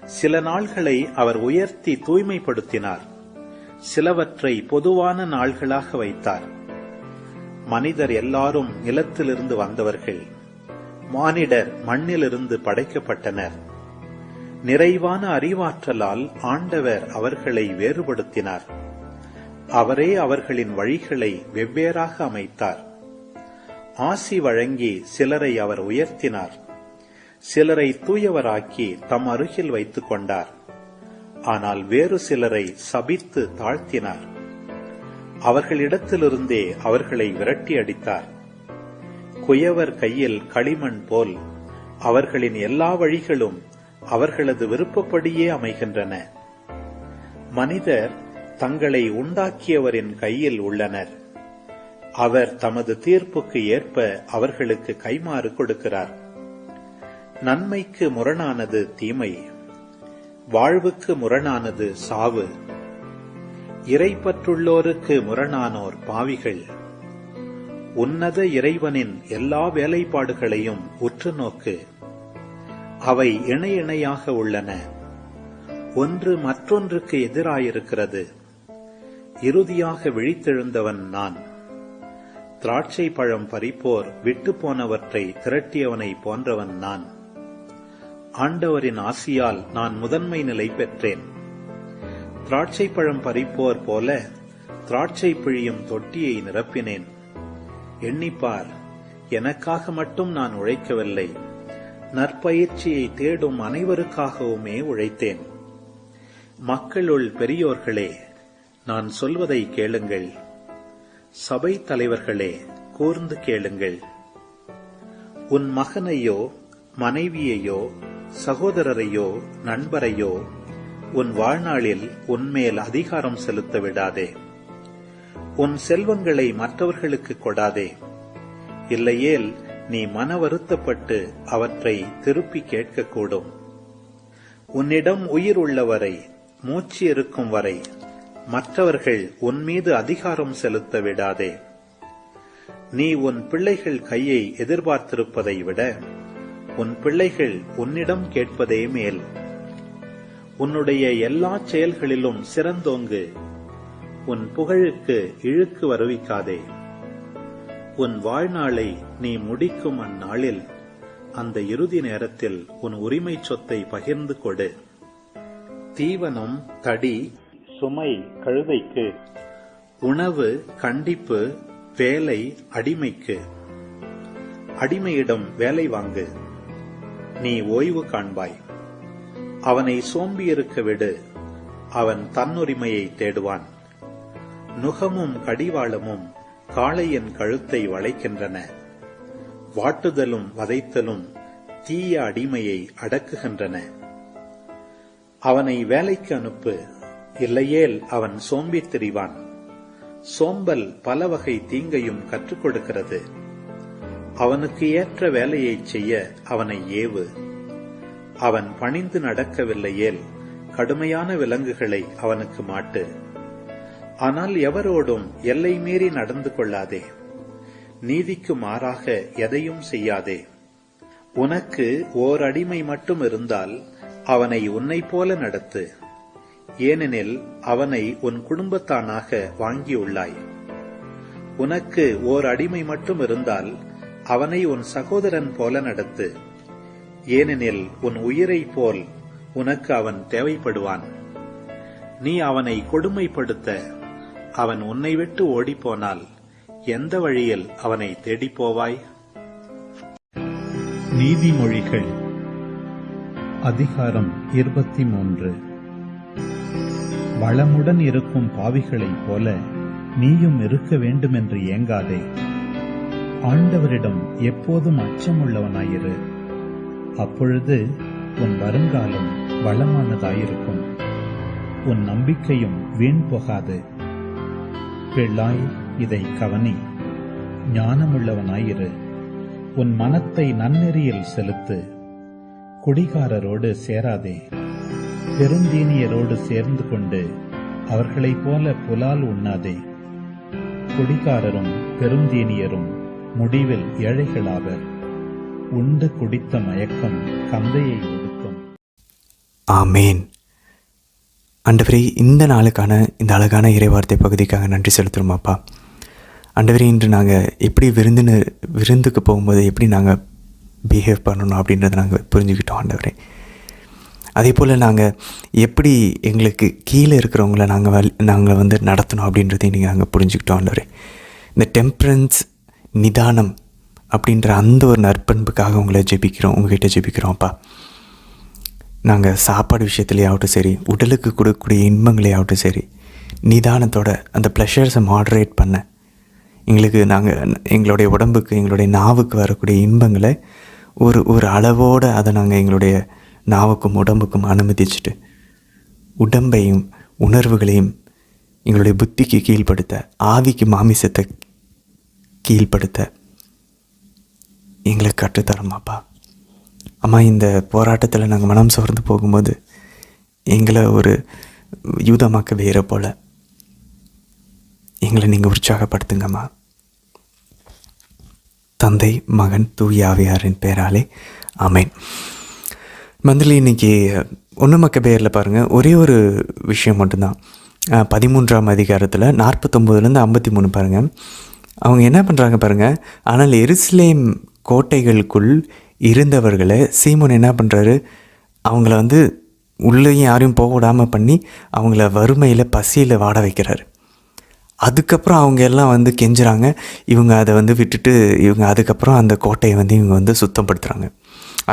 சில நாள்களை அவர் உயர்த்தி தூய்மைப்படுத்தினார். சிலவற்றை பொதுவான நாள்களாக வைத்தார். மனிதர் எல்லாரும் நிலத்திலிருந்து வந்தவர்கள். மானிடர் மண்ணிலிருந்து படைக்கப்பட்டனர். நிறைவான அறிவாற்றலால் ஆண்டவர் அவர்களை வேறுபடுத்தினார். அவரே அவர்களின் வழிகளை வெவ்வேறாக அமைத்தார். ஆசி வழங்கி சிலரை அவர் உயர்த்தினார். சிலரை தூயவராக்கி தம் அருகில் வைத்துக் கொண்டார். ஆனால் வேறு சிலரை சபித்து தாழ்த்தினார். அவர்களிடத்திலிருந்தே அவர்களை விரட்டி அடித்தார். குயவர் கையில் களிமண் போல் அவர்களின் எல்லா வழிகளும் அவர்களது விருப்பப்படியே அமைகின்றன. மனிதர் தங்களை உண்டாக்கியவரின் கையில் உள்ளனர். அவர் தமது தீர்ப்புக்கு ஏற்ப அவர்களுக்கு கைமாறு கொடுக்கிறார். நன்மைக்கு முரணானது தீமை, வாழ்வுக்கு முரணானது சாவு. இறைப்பற்றுள்ளோருக்கு முரணானோர் பாவிகள். உன்னத இறைவனின் எல்லா வேலைப்பாடுகளையும் உற்று நோக்கு. அவை இணை இணையாக உள்ளன. ஒன்று மற்றொன்றுக்கு எதிராயிருக்கிறது. இறுதியாக விழித்தெழுந்தவன் நான். திராட்சை பழம் பறிப்போர் விட்டு போனவற்றை திரட்டியவனை போன்றவன் நான். ஆண்டவரின் ஆசியால் நான் முதன்மை நிலை பெற்றேன். திராட்சை பழம் பறிப்போர் போல திராட்சை பிழியும் தொட்டியை நிரப்பினேன். எண்ணிப்பார், எனக்காக மட்டும் நான் உழைக்கவில்லை, நற்பயிற்சியை தேடும் அனைவருக்காகவுமே உழைத்தேன். மக்களுள் பெரியோர்களே, நான் சொல்வதை கேளுங்கள். சபை தலைவர்களே, கூர்ந்து கேளுங்கள். உன் மகனையோ மனைவியையோ சகோதரரையோ நண்பரையோ உன் வாழ்நாளில் உன்மேல் அதிகாரம் செலுத்த விடாதே. உன் செல்வங்களை மற்றவர்களுக்கு கொடாதே. இல்லையேல் நீ மன வருத்தப்பட்டு அவற்றை திருப்பி கேட்கக்கூடும். உன்னிடம் உயிர் உள்ளவரை, மூச்சு இருக்கும் வரை மற்றவர்கள் உன் மீது அதிகாரம் செலுத்த விடாதே. நீ உன் பிள்ளைகள் கையை எதிர்பார்த்திருப்பதை விட உன் பிள்ளைகள் உன்னிடம் கேட்பதே மேல். உன்னுடைய எல்லா செயல்களிலும் சிறந்தோங்கு. உன் புகழுக்கு இழுக்கு வருவிக்காதே. உன் வாழ்நாளை நீ முடிக்கும் அந்நாளில், அந்த இறுதி நேரத்தில் உன் உரிமை சொத்தை பகிர்ந்து கொடு. தீவனம் தடி சுமை கழுதைக்கு, உணவு கண்டிப்பு வேலை அடிமைக்கு. அடிமையிடம் வேலை வாங்கு, நீ ஓய்வு காண்பாய். அவனை சோம்பியிருக்க விடு, அவன் தன்னுரிமையை தேடுவான். நுகமும் கடிவாளமும் காளையின் கழுத்தை வளைக்கின்றன. வாட்டுதலும் வதைத்தலும் தீய அடிமையை அடக்குகின்றன. அவனை வேலைக்கு அனுப்பு, இல்லையேல் அவன் சோம்பித் திரிவான். சோம்பல் பல வகை தீங்கையும் கற்றுக் கொடுக்கிறது. அவனுக்கு ஏற்ற வேலையைச் செய்ய அவனை ஏவு. அவன் பணிந்து நடக்கவில்லையேல் கடுமையான விலங்குகளை அவனுக்கு மாட்டு. ஆனால் எவரோடும் எல்லை மீறி நடந்து கொள்ளாதே. நீதிக்கு மாறாக எதையும் செய்யாதே. உனக்கு ஓர் அடிமை மட்டும் இருந்தால் அவனை உன்னை போல நடத்து. ஏனெனில் அவனை உன் குடும்பத்தானாக வாங்கியுள்ளாய். உனக்கு ஓர் அடிமை மட்டும் இருந்தால் அவனை உன் சகோதரன் போல நடத்து. ஏனெனில் உன் உயிரை போல் உனக்கு அவன் தேவைப்படுவான். நீ அவனை கொடுமைப்படுத்த அவன் உன்னை விட்டு ஓடிப்போனால் எந்த வழியில் அவனை தேடிப்போவாய்? நீதிமொழிகள் அதிகாரம் 23. வளமுடன் இருக்கும் பாவிகளைப் போல நீயும் இருக்க வேண்டுமென்று ஏங்காதே. ஆண்டவரிடம் எப்போதும் அச்சமுள்ளவனாயிரு. அப்பொழுது உன் வருங்காலம் வளமானதாயிருக்கும். உன் நம்பிக்கையும் வீண் போகாது. பிள்ளாய், இதை கவனி, ஞானமுள்ளவனாயிரு. உன் மனத்தை நன்னெறியில் செலுத்து. குடிகாரரோடு சேராதே. பெருந்தீனியரோடு சேர்ந்து கொண்டு அவர்களைப் போல புலால் உண்ணாதே. குடிகாரரும் பெருந்தீனியரும் முடிவில் ஏழைகளாவர். உண்டு குடித்த மயக்கம் கந்தையை ஒடுக்கும். ஆமேன். ஆண்டவரே, இந்த நாளுக்கான இந்த அழகான இறைவார்த்தை பகுதிக்காக நன்றி செலுத்துகிறோமாப்பா. ஆண்டவரே, இன்று நாங்கள் எப்படி விருந்துக்கு போகும்போது எப்படி நாங்கள் பிஹேவ் பண்ணணும் அப்படின்றத நாங்கள் புரிஞ்சுக்கிட்டோம். அதே போல் நாங்கள் எப்படி எங்களுக்கு கீழே இருக்கிறவங்கள நாங்கள் வந்து நடத்தணும் அப்படின்றதையும் நீங்கள் நாங்கள் புரிஞ்சுக்கிட்டோம் ஆண்டவரே. இந்த டெம்பரன்ஸ், நிதானம் அப்படின்ற அந்த ஒரு நற்பண்புக்காக உங்களை ஜெபிக்கிறோம், உங்ககிட்ட ஜெபிக்கிறோம்ப்பா. நாங்கள் சாப்பாடு விஷயத்துலேயே ஆகட்டும் சரி, உடலுக்கு கொடுக்கக்கூடிய இன்பங்களே ஆகட்டும் சரி, நிதானத்தோட அந்த ப்ளஷர்ஸை மாடரேட் பண்ண எங்களுக்கு எங்களுடைய உடம்புக்கு, எங்களுடைய நாவுக்கு வரக்கூடிய இன்பங்களை ஒரு அளவோடு அதை நாங்கள் எங்களுடைய நாவுக்கும் உடம்புக்கும் அனுமதிச்சுட்டு, உடம்பையும் உணர்வுகளையும் எங்களுடைய புத்திக்கு கீழ்ப்படுத்த, ஆவிக்கு மாமிசத்தை கீழ்ப்படுத்த எங்களுக்கு கற்றுத்தரமாப்பா. அம்மா, இந்த போராட்டத்தில் நாங்கள் மனம் சோர்ந்து போகும்போது எங்களை ஒரு யூதமாக்க வேற போல் எங்களை நீங்கள் உற்சாகப்படுத்துங்கம்மா. தந்தை, மகன், தூய ஆவியாரின் பேராலே ஆமேன். மந்திலி இன்றைக்கி 1 மக்கபேயரில் பாருங்கள், ஒரே ஒரு விஷயம் மட்டும்தான். 13ஆம் அதிகாரத்தில் 49 53 பாருங்கள். அவங்க என்ன பண்ணுறாங்க பாருங்கள். ஆனால் எருசலேம் கோட்டைகளுக்குள் இருந்தவர்களை சீமோன் என்ன பண்ணுறாரு, அவங்கள வந்து உள்ளேயும் யாரையும் போக விடாமல் பண்ணி அவங்கள வறுமையில் பசியில் வாட வைக்கிறாரு. அதுக்கப்புறம் அவங்க எல்லாம் வந்து கெஞ்சுறாங்க. இவங்க அதை வந்து விட்டுட்டு அதுக்கப்புறம் அந்த கோட்டையை வந்து இவங்க வந்து சுத்தப்படுத்துகிறாங்க.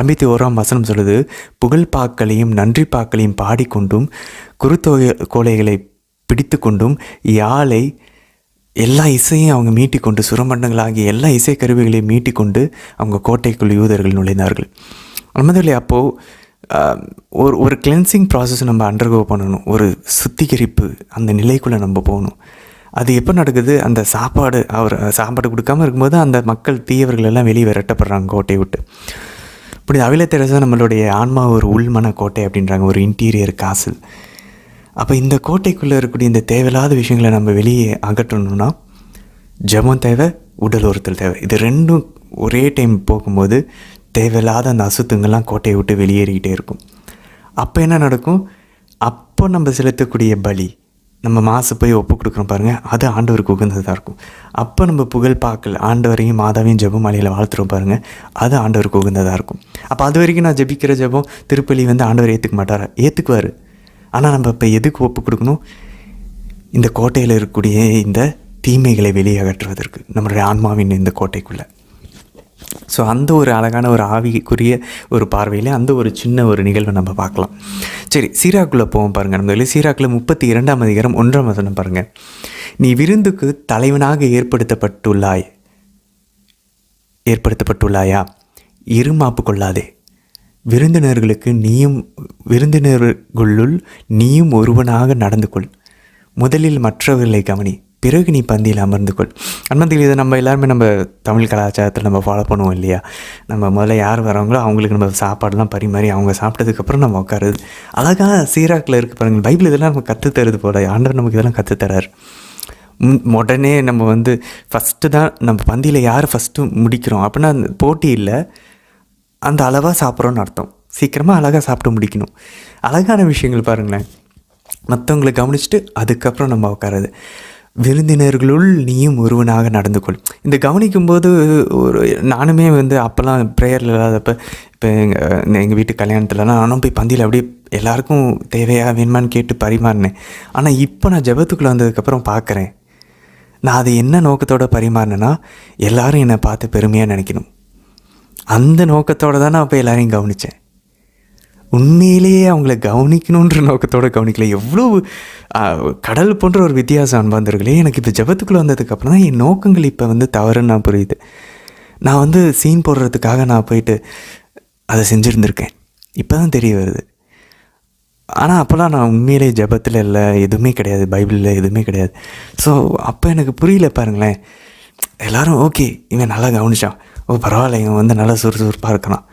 51ஆம் வசனம் சொல்லுது, புகழ்பாக்களையும் நன்றி பாக்களையும் பாடிக்கொண்டும் கோலைகளை பிடித்து கொண்டும் யாழை எல்லா இசையும் அவங்க மீட்டிக்கொண்டு, சுரமண்டங்களாகிய எல்லா இசை கருவிகளையும் மீட்டிக்கொண்டு அவங்க கோட்டைக்குள் யூதர்கள் நுழைந்தார்கள். அனுமதியில்லை. அப்போது ஒரு கிளென்சிங் ப்ராசஸ் நம்ம அண்டர்கோ பண்ணணும், ஒரு சுத்திகரிப்பு அந்த நிலைக்குள்ளே நம்ம போகணும். அது எப்போ நடக்குது? அந்த சாப்பாடு கொடுக்காமல் இருக்கும்போது அந்த மக்கள், தீயவர்கள் எல்லாம் வெளியே விரட்டப்படுறாங்க கோட்டையை விட்டு. இப்படி அவில தெரசா நம்மளுடைய ஆன்மா ஒரு உள்மன கோட்டை அப்படின்றாங்க, ஒரு இன்டீரியர் காசல். அப்போ இந்த கோட்டைக்குள்ளே இருக்கக்கூடிய இந்த தேவையில்லாத விஷயங்களை நம்ம வெளியே அகற்றணும்னா ஜெபம் தேவை, உடல் ஒருத்தல் தேவை. இது ரெண்டும் ஒரே டைம் போகும்போது தேவையில்லாத அந்த அசுத்தங்கள்லாம் கோட்டையை விட்டு வெளியேறிக்கிட்டே இருக்கும். அப்போ என்ன நடக்கும்? அப்போ நம்ம செலுத்தக்கூடிய பலி, நம்ம மாசு போய் ஒப்பு கொடுக்குறோம் பாருங்கள், அது ஆண்டவருக்கு உகந்ததாக இருக்கும். அப்போ நம்ம புகழ் பாக்கல், ஆண்டவரையும் மாதாவையும் ஜெபம் மாலையில் வாழ்த்துறோம் பாருங்கள், அது ஆண்டவருக்கு உகந்ததாக இருக்கும். அப்போ அது வரைக்கும் நான் ஜெபிக்கிற ஜெபம், திருப்பலி வந்து ஆண்டவர் ஏற்றுக்க மாட்டார், ஏற்றுக்குவார். ஆனால் நம்ம இப்போ எதுக்கு ஒப்பு கொடுக்கணும்? இந்த கோட்டையில் இருக்கக்கூடிய இந்த தீமைகளை வெளியே அகற்றுவதற்கு, நம்மளுடைய ஆன்மாவின் இந்த கோட்டைக்குள்ளே. ஸோ அந்த ஒரு அழகான ஒரு ஆவிக்குரிய ஒரு பார்வையில் அந்த ஒரு சின்ன ஒரு நிகழ்வை நம்ம பார்க்கலாம். சரி, சீராக்குள்ளே போவோம் பாருங்கள். நம்ம சீராக்கில் 32ஆம் அதிகாரம் 1ஆம் வசனம் பாருங்கள். நீ விருந்துக்கு தலைவனாக ஏற்படுத்தப்பட்டுள்ளாயா? இருமாப்பு கொள்ளாதே. விருந்தினர்களுள் நீயும் ஒருவனாக நடந்து கொள். முதலில் மற்றவர்களை கவனி, பிறகு நீ பந்தியில் அமர்ந்து கொள். அன்மந்தியில் இதை நம்ம எல்லாருமே நம்ம தமிழ் கலாச்சாரத்தில் நம்ம ஃபாலோ பண்ணுவோம் இல்லையா? நம்ம முதல்ல யார் வராங்களோ அவங்களுக்கு நம்ம சாப்பாடெல்லாம் பரிமாறி அவங்க சாப்பிட்டதுக்கப்புறம் நம்ம உட்காருது. அழகாக சீராக்கில் இருக்குது பாருங்கள். பைபிள் இதெல்லாம் நம்ம கற்றுத்தருது போல. ஆண்டவர் நமக்கு இதெல்லாம் கற்றுத்தரார். உடனே நம்ம வந்து ஃபஸ்ட்டு தான் நம்ம பந்தியில் யார் ஃபஸ்ட்டு முடிக்கிறோம் அப்படின்னா அந்த போட்டி இல்லை, அந்த அளவாக சாப்பிட்றோன்னு அர்த்தம். சீக்கிரமாக அழகாக சாப்பிட்டு முடிக்கணும். அழகான விஷயங்கள் பாருங்களேன். மற்றவங்களை கவனிச்சுட்டு அதுக்கப்புறம் நம்ம உட்காருது. விருந்தினர்களுள் நீயும் ஒருவனாக நடந்து கொள். இந்த கவனிக்கும்போது நானுமே வந்து அப்போல்லாம் ப்ரேயரில் இல்லாதப்போ, இப்போ எங்கள் வீட்டு கல்யாணத்துலலாம் நானும் போய் பந்தியில் அப்படியே எல்லாருக்கும் தேவையாக வேணுமான்னு கேட்டு பரிமாறினேன். ஆனால் இப்போ நான் ஜெபத்துக்குள்ளே வந்ததுக்கப்புறம் பார்க்குறேன், நான் அதை என்ன நோக்கத்தோடு பரிமாறினேன்னா, எல்லோரும் என்னை பார்த்து பெருமையாக நினைக்கணும். அந்த நோக்கத்தோடு தான் நான் அப்போ எல்லாரையும் கவனித்தேன். உண்மையிலேயே அவங்கள கவனிக்கணுன்ற நோக்கத்தோடு கவனிக்கல. எவ்வளோ கடல் போன்ற ஒரு வித்தியாசம் அன்பாந்தர்களே. எனக்கு இப்போ ஜெபத்துக்குள்ளே வந்ததுக்கப்புறம் தான் என் நோக்கங்கள் இப்போ வந்து தவறுன்னு நான் புரியுது. நான் வந்து சீன் போடுறதுக்காக நான் போயிட்டு அதை செஞ்சுருந்துருக்கேன், இப்போ தான் தெரிய வருது. ஆனால் அப்போல்லாம் நான் உண்மையிலேயே ஜெபத்தில் இல்லை, எதுவுமே கிடையாது, பைபிளில் எதுவுமே கிடையாது. ஸோ அப்போ எனக்கு புரியல பாருங்களேன். எல்லோரும் ஓகே இவன் நல்லா கவனிச்சான், பரவாயில்ல இவன் வந்து நல்லா சுறுசுறுப்பாக இருக்கலாம்.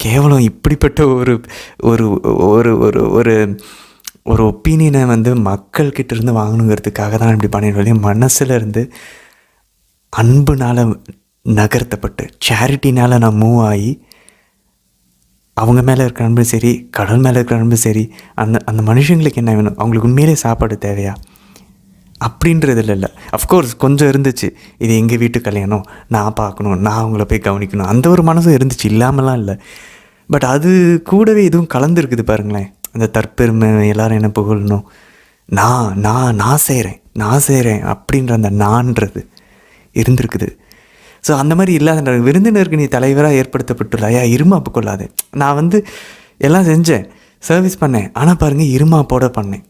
கேவலம் இப்படிப்பட்ட ஒரு ஒரு ஒரு ஒரு ஒரு ஒரு ஒப்பீனியனை வந்து மக்கள்கிட்ட இருந்து வாங்கணுங்கிறதுக்காக தான் இப்படி பண்ணிடுவோம். மனசில் இருந்து அன்புனால் நகர்த்தப்பட்டு சேரிட்டினால் நான் மூவ் ஆகி அவங்க மேலே இருக்கிற அன்பும் சரி, கடல் மேலே இருக்கிற அன்பும் சரி, அந்த மனுஷங்களுக்கு என்ன வேணும், அவங்களுக்கு உண்மையிலே சாப்பாடு தேவையா அப்படின்றதில் இல்லை. அஃப்கோர்ஸ் கொஞ்சம் இருந்துச்சு, இது எங்கள் வீட்டு கல்யாணம், நான் பார்க்கணும், நான் அவங்கள போய் கவனிக்கணும், அந்த ஒரு மனசும் இருந்துச்சு, இல்லாமலாம் இல்லை. பட் அது கூடவே இதுவும் கலந்துருக்குது பாருங்களேன். அந்த தற்பெருமை, எல்லோரும் என்ன புகழணும், நான் செய்கிறேன் அப்படின்ற அந்த நான்றது இருந்திருக்குது. ஸோ அந்த மாதிரி இல்லாத விருந்தினருக்கு நீ தலைவராக ஏற்படுத்தப்பட்டுள்ளாயா, இருமாப்பு கொள்ளாது. நான் எல்லாம் செஞ்சேன், சர்வீஸ் பண்ணேன், ஆனால் பாருங்கள் இருமாப்போட பண்ணேன்.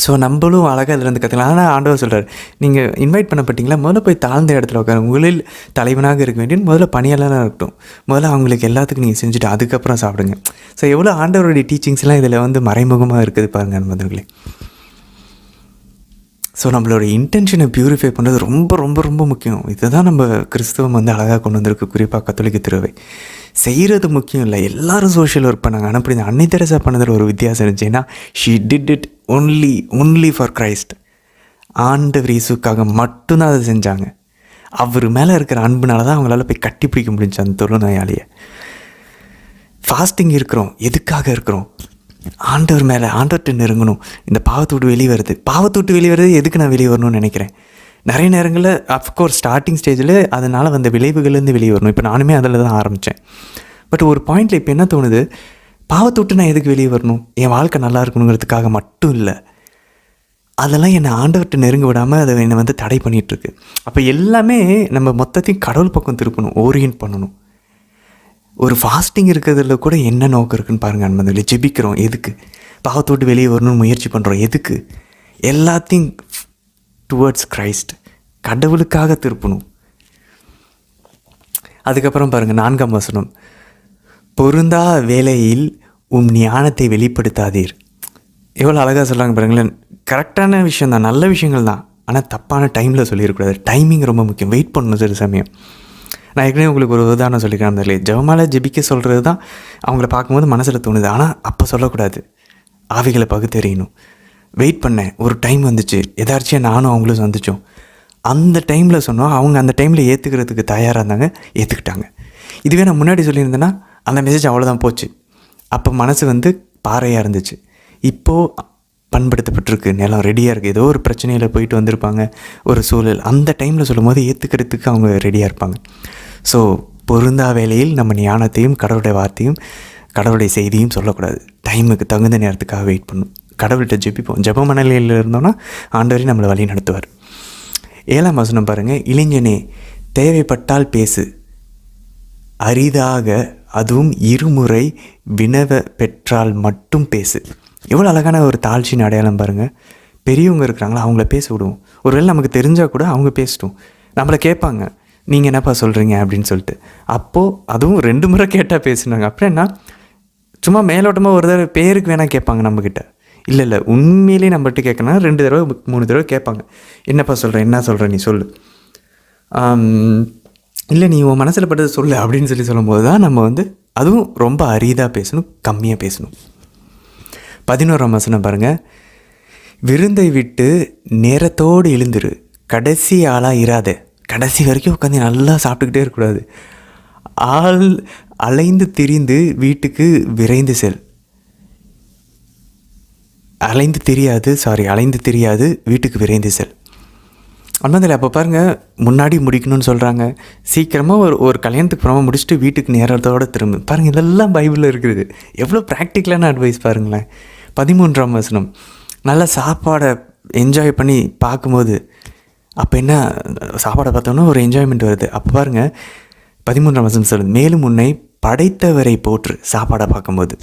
ஸோ நம்மளும் அழகாக இதுலேருந்து கற்றுக்கலாம். ஆனால் ஆண்டவர் சொல்கிறார், நீங்கள் இன்வைட் பண்ணப்பட்டீங்களா, முதல்ல போய் தாழ்ந்த இடத்துல உட்காரு, உங்களில் தலைவனாக இருக்க வேண்டிய முதல்ல பணியாளராக இருக்கட்டும், முதல்ல அவங்களுக்கு எல்லாத்துக்கும் நீங்கள் செஞ்சுட்டு அதுக்கப்புறம் சாப்பிடுங்க. ஸோ எவ்வளோ ஆண்டவருடைய டீச்சிங்ஸ்லாம் இதில் மறைமுகமாக இருக்குது பாருங்கள் நண்பர்களே. ஸோ நம்மளோட இன்டென்ஷனை ப்யூரிஃபை பண்ணுறது ரொம்ப ரொம்ப ரொம்ப முக்கியம். இதை தான் நம்ம கிறிஸ்தவம் அழகாக கொண்டு வந்திருக்கு. குறிப்பாக கத்தோலிக்க திருவை செய்கிறது முக்கியம் இல்லை. எல்லோரும் சோஷியல் ஒர்க் பண்ணாங்க. ஆனால் அப்படி அன்னை தெரசா பண்ணதில் ஒரு வித்தியாசம் இருந்துச்சு. ஏன்னா she did it only for Christ. ஆண்டவர் இயேசுக்காக மட்டும்தான் அதை செஞ்சாங்க. அவர் மேலே இருக்கிற அன்புனால தான் அவங்களால போய் கட்டி பிடிக்க முடிஞ்சு அந்த தொழுநோயாளியை. ஃபாஸ்டிங் இருக்கிறோம், எதுக்காக இருக்கிறோம்? ஆண்டவர் மேலே, ஆண்டவர்கிட்ட நெருங்கணும். இந்த பாவத்தை விட்டு வெளியே வருது எதுக்கு நான் வெளியே வரணும்னு நினைக்கிறேன். நிறைய நேரங்களில் அஃப்கோர்ஸ் ஸ்டார்டிங் ஸ்டேஜில் அதனால் வந்த விளைவுகள்லேருந்து வெளியே வரணும். இப்போ நானுமே அதில் தான் ஆரம்பித்தேன். பட் ஒரு பாயிண்டில் இப்போ என்ன தோணுது, பாவத்தை விட்டு நான் எதுக்கு வெளியே வரணும்? என் வாழ்க்கை நல்லா இருக்கணுங்கிறதுக்காக மட்டும் இல்லை. அதெல்லாம் என்னை ஆண்டவர்கிட்ட நெருங்க விடாமல் அதை என்னை தடை பண்ணிகிட்ருக்கு. அப்போ எல்லாமே நம்ம மொத்தத்தையும் கடவுள் பக்கம் திருப்பணும், ஓரியன்ட் பண்ணணும். ஒரு ஃபாஸ்டிங் இருக்கிறதுல கூட என்ன நோக்கம் இருக்குன்னு பாருங்கள். நம்ம ஜெபிக்கிறோம் எதுக்கு? பாவத்தை விட்டு வெளியே வரணும்னு முயற்சி பண்ணுறோம் எதுக்கு? எல்லாத்தையும் டுவர்ட்ஸ் கிரைஸ்ட், கடவுளுக்காக திருப்பணும். அதுக்கப்புறம் பாருங்கள் 4ஆம் வசனம், பொருந்தா வேலையில் ஞானத்தை வெளிப்படுத்தாதீர். எவ்வளோ அழகாக சொல்கிறாங்க பாருங்களேன். கரெக்டான விஷயம் தான், நல்ல விஷயங்கள் தான், ஆனால் தப்பான டைமில் சொல்லிடக்கூடாது. டைமிங் ரொம்ப முக்கியம். வெயிட் பண்ணணும் சில சமயம். நான் ஏற்கனவே உங்களுக்கு ஒரு உதாரணம் சொல்லிக்கிறேன். அந்த ஜெபமாலை ஜெபிக்க சொல்கிறது தான் அவங்கள பார்க்கும்போது மனசில் தோணுது, ஆனால் அப்போ சொல்லக்கூடாது. ஆவிகளை பகுத்தறியணும். வெயிட் பண்ணேன், ஒரு டைம் வந்துச்சு, எதாச்சும் நானும் அவங்களும் சந்தித்தோம். அந்த டைமில் சொன்னோம், அவங்க அந்த டைமில் ஏற்றுக்கிறதுக்கு தயாராக இருந்தாங்க, ஏற்றுக்கிட்டாங்க. இதுவே நான் முன்னாடி சொல்லியிருந்தேன்னா அந்த மெசேஜ் அவ்வளோதான் போச்சு. அப்போ மனசு பாறையாக இருந்துச்சு. இப்போது பண்படுத்தப்பட்டிருக்கு, நிலம் ரெடியாக இருக்குது. ஏதோ ஒரு பிரச்சனையில் போயிட்டு வந்திருப்பாங்க, ஒரு சூழல், அந்த டைமில் சொல்லும் போது ஏற்றுக்கிறதுக்கு அவங்க ரெடியாக இருப்பாங்க. ஸோ பொருந்தா வேலையில் நம்ம ஞானத்தையும் கடவுளுடைய வார்த்தையும் கடவுளுடைய செய்தியும் சொல்லக்கூடாது. டைமுக்கு தகுந்த நேரத்துக்காக வெயிட் பண்ணணும். கடவுள்கிட்ட ஜெபிப்போம். ஜெப மனநிலையில் இருந்தோன்னா ஆண்டவரே நம்மளை வழி நடத்துவார். 7ஆம் வசனம் பாருங்கள், இளைஞனே தேவைப்பட்டால் பேசு, அரிதாக அதுவும் இருமுறை வினவ பெற்றால் மட்டும் பேசு. எவ்வளோ அழகான ஒரு தாழ்ச்சியின் அடையாளம் பாருங்கள். பெரியவங்க இருக்கிறாங்களா, அவங்கள பேச விடுவோம். ஒருவேளை நமக்கு தெரிஞ்சால் கூட அவங்க பேசட்டும். நம்மளை கேட்பாங்க, நீங்கள் என்னப்பா சொல்கிறீங்க அப்படின்னு சொல்லிட்டு. அப்போது அதுவும் 2 முறை கேட்டால் பேசுனாங்க. அப்புறம் என்ன, சும்மா மேலோட்டமாக ஒரு தடவை பேருக்கு வேணால் கேட்பாங்க நம்மக்கிட்ட. இல்லை உண்மையிலேயே நம்மகிட்ட கேட்கணும் 2 தடவை 3 தடவை கேட்பாங்க. என்னப்பா சொல்கிறேன், என்ன சொல்கிறேன், நீ சொல்லு. இல்லை நீ உன் மனசில் பட்டது சொல்லு அப்படின்னு சொல்லும்போது தான் நம்ம அதுவும் ரொம்ப அரிதாக பேசணும், கம்மியாக பேசணும். 11ஆம் வசனம் பாருங்கள், விருந்தை விட்டு நேரத்தோடு எழுந்துரு, கடைசி ஆளாக இராத. கடைசி வரைக்கும் உட்காந்து நல்லா சாப்பிட்டுக்கிட்டே இருக்கக்கூடாது. அலைந்து திரிந்து வீட்டுக்கு விரைந்து செல். அலைந்து தெரியாது வீட்டுக்கு விரைந்து செல். அண்ணாதில் அப்போ பாருங்கள், முன்னாடி முடிக்கணும்னு சொல்கிறாங்க. சீக்கிரமாக ஒரு கல்யாணத்துக்கு புறமா முடிச்சுட்டு வீட்டுக்கு நேரத்தோடு திரும்ப. பாருங்கள், இதெல்லாம் பைபிளில் இருக்குது. எவ்வளோ ப்ராக்டிக்கலான அட்வைஸ் பாருங்களேன். 13ஆம் வசனம், நல்லா சாப்பாடை என்ஜாய் பண்ணி பார்க்கும்போது, அப்போ என்ன, சாப்பாடை பார்த்தோன்னா ஒரு என்ஜாய்மெண்ட் வருது. அப்போ பாருங்கள் 13ஆம் வசனம் சொல்லுது, மேலும் உன்னை படைத்தவரை போற்று. சாப்பாடை பார்க்கும்போது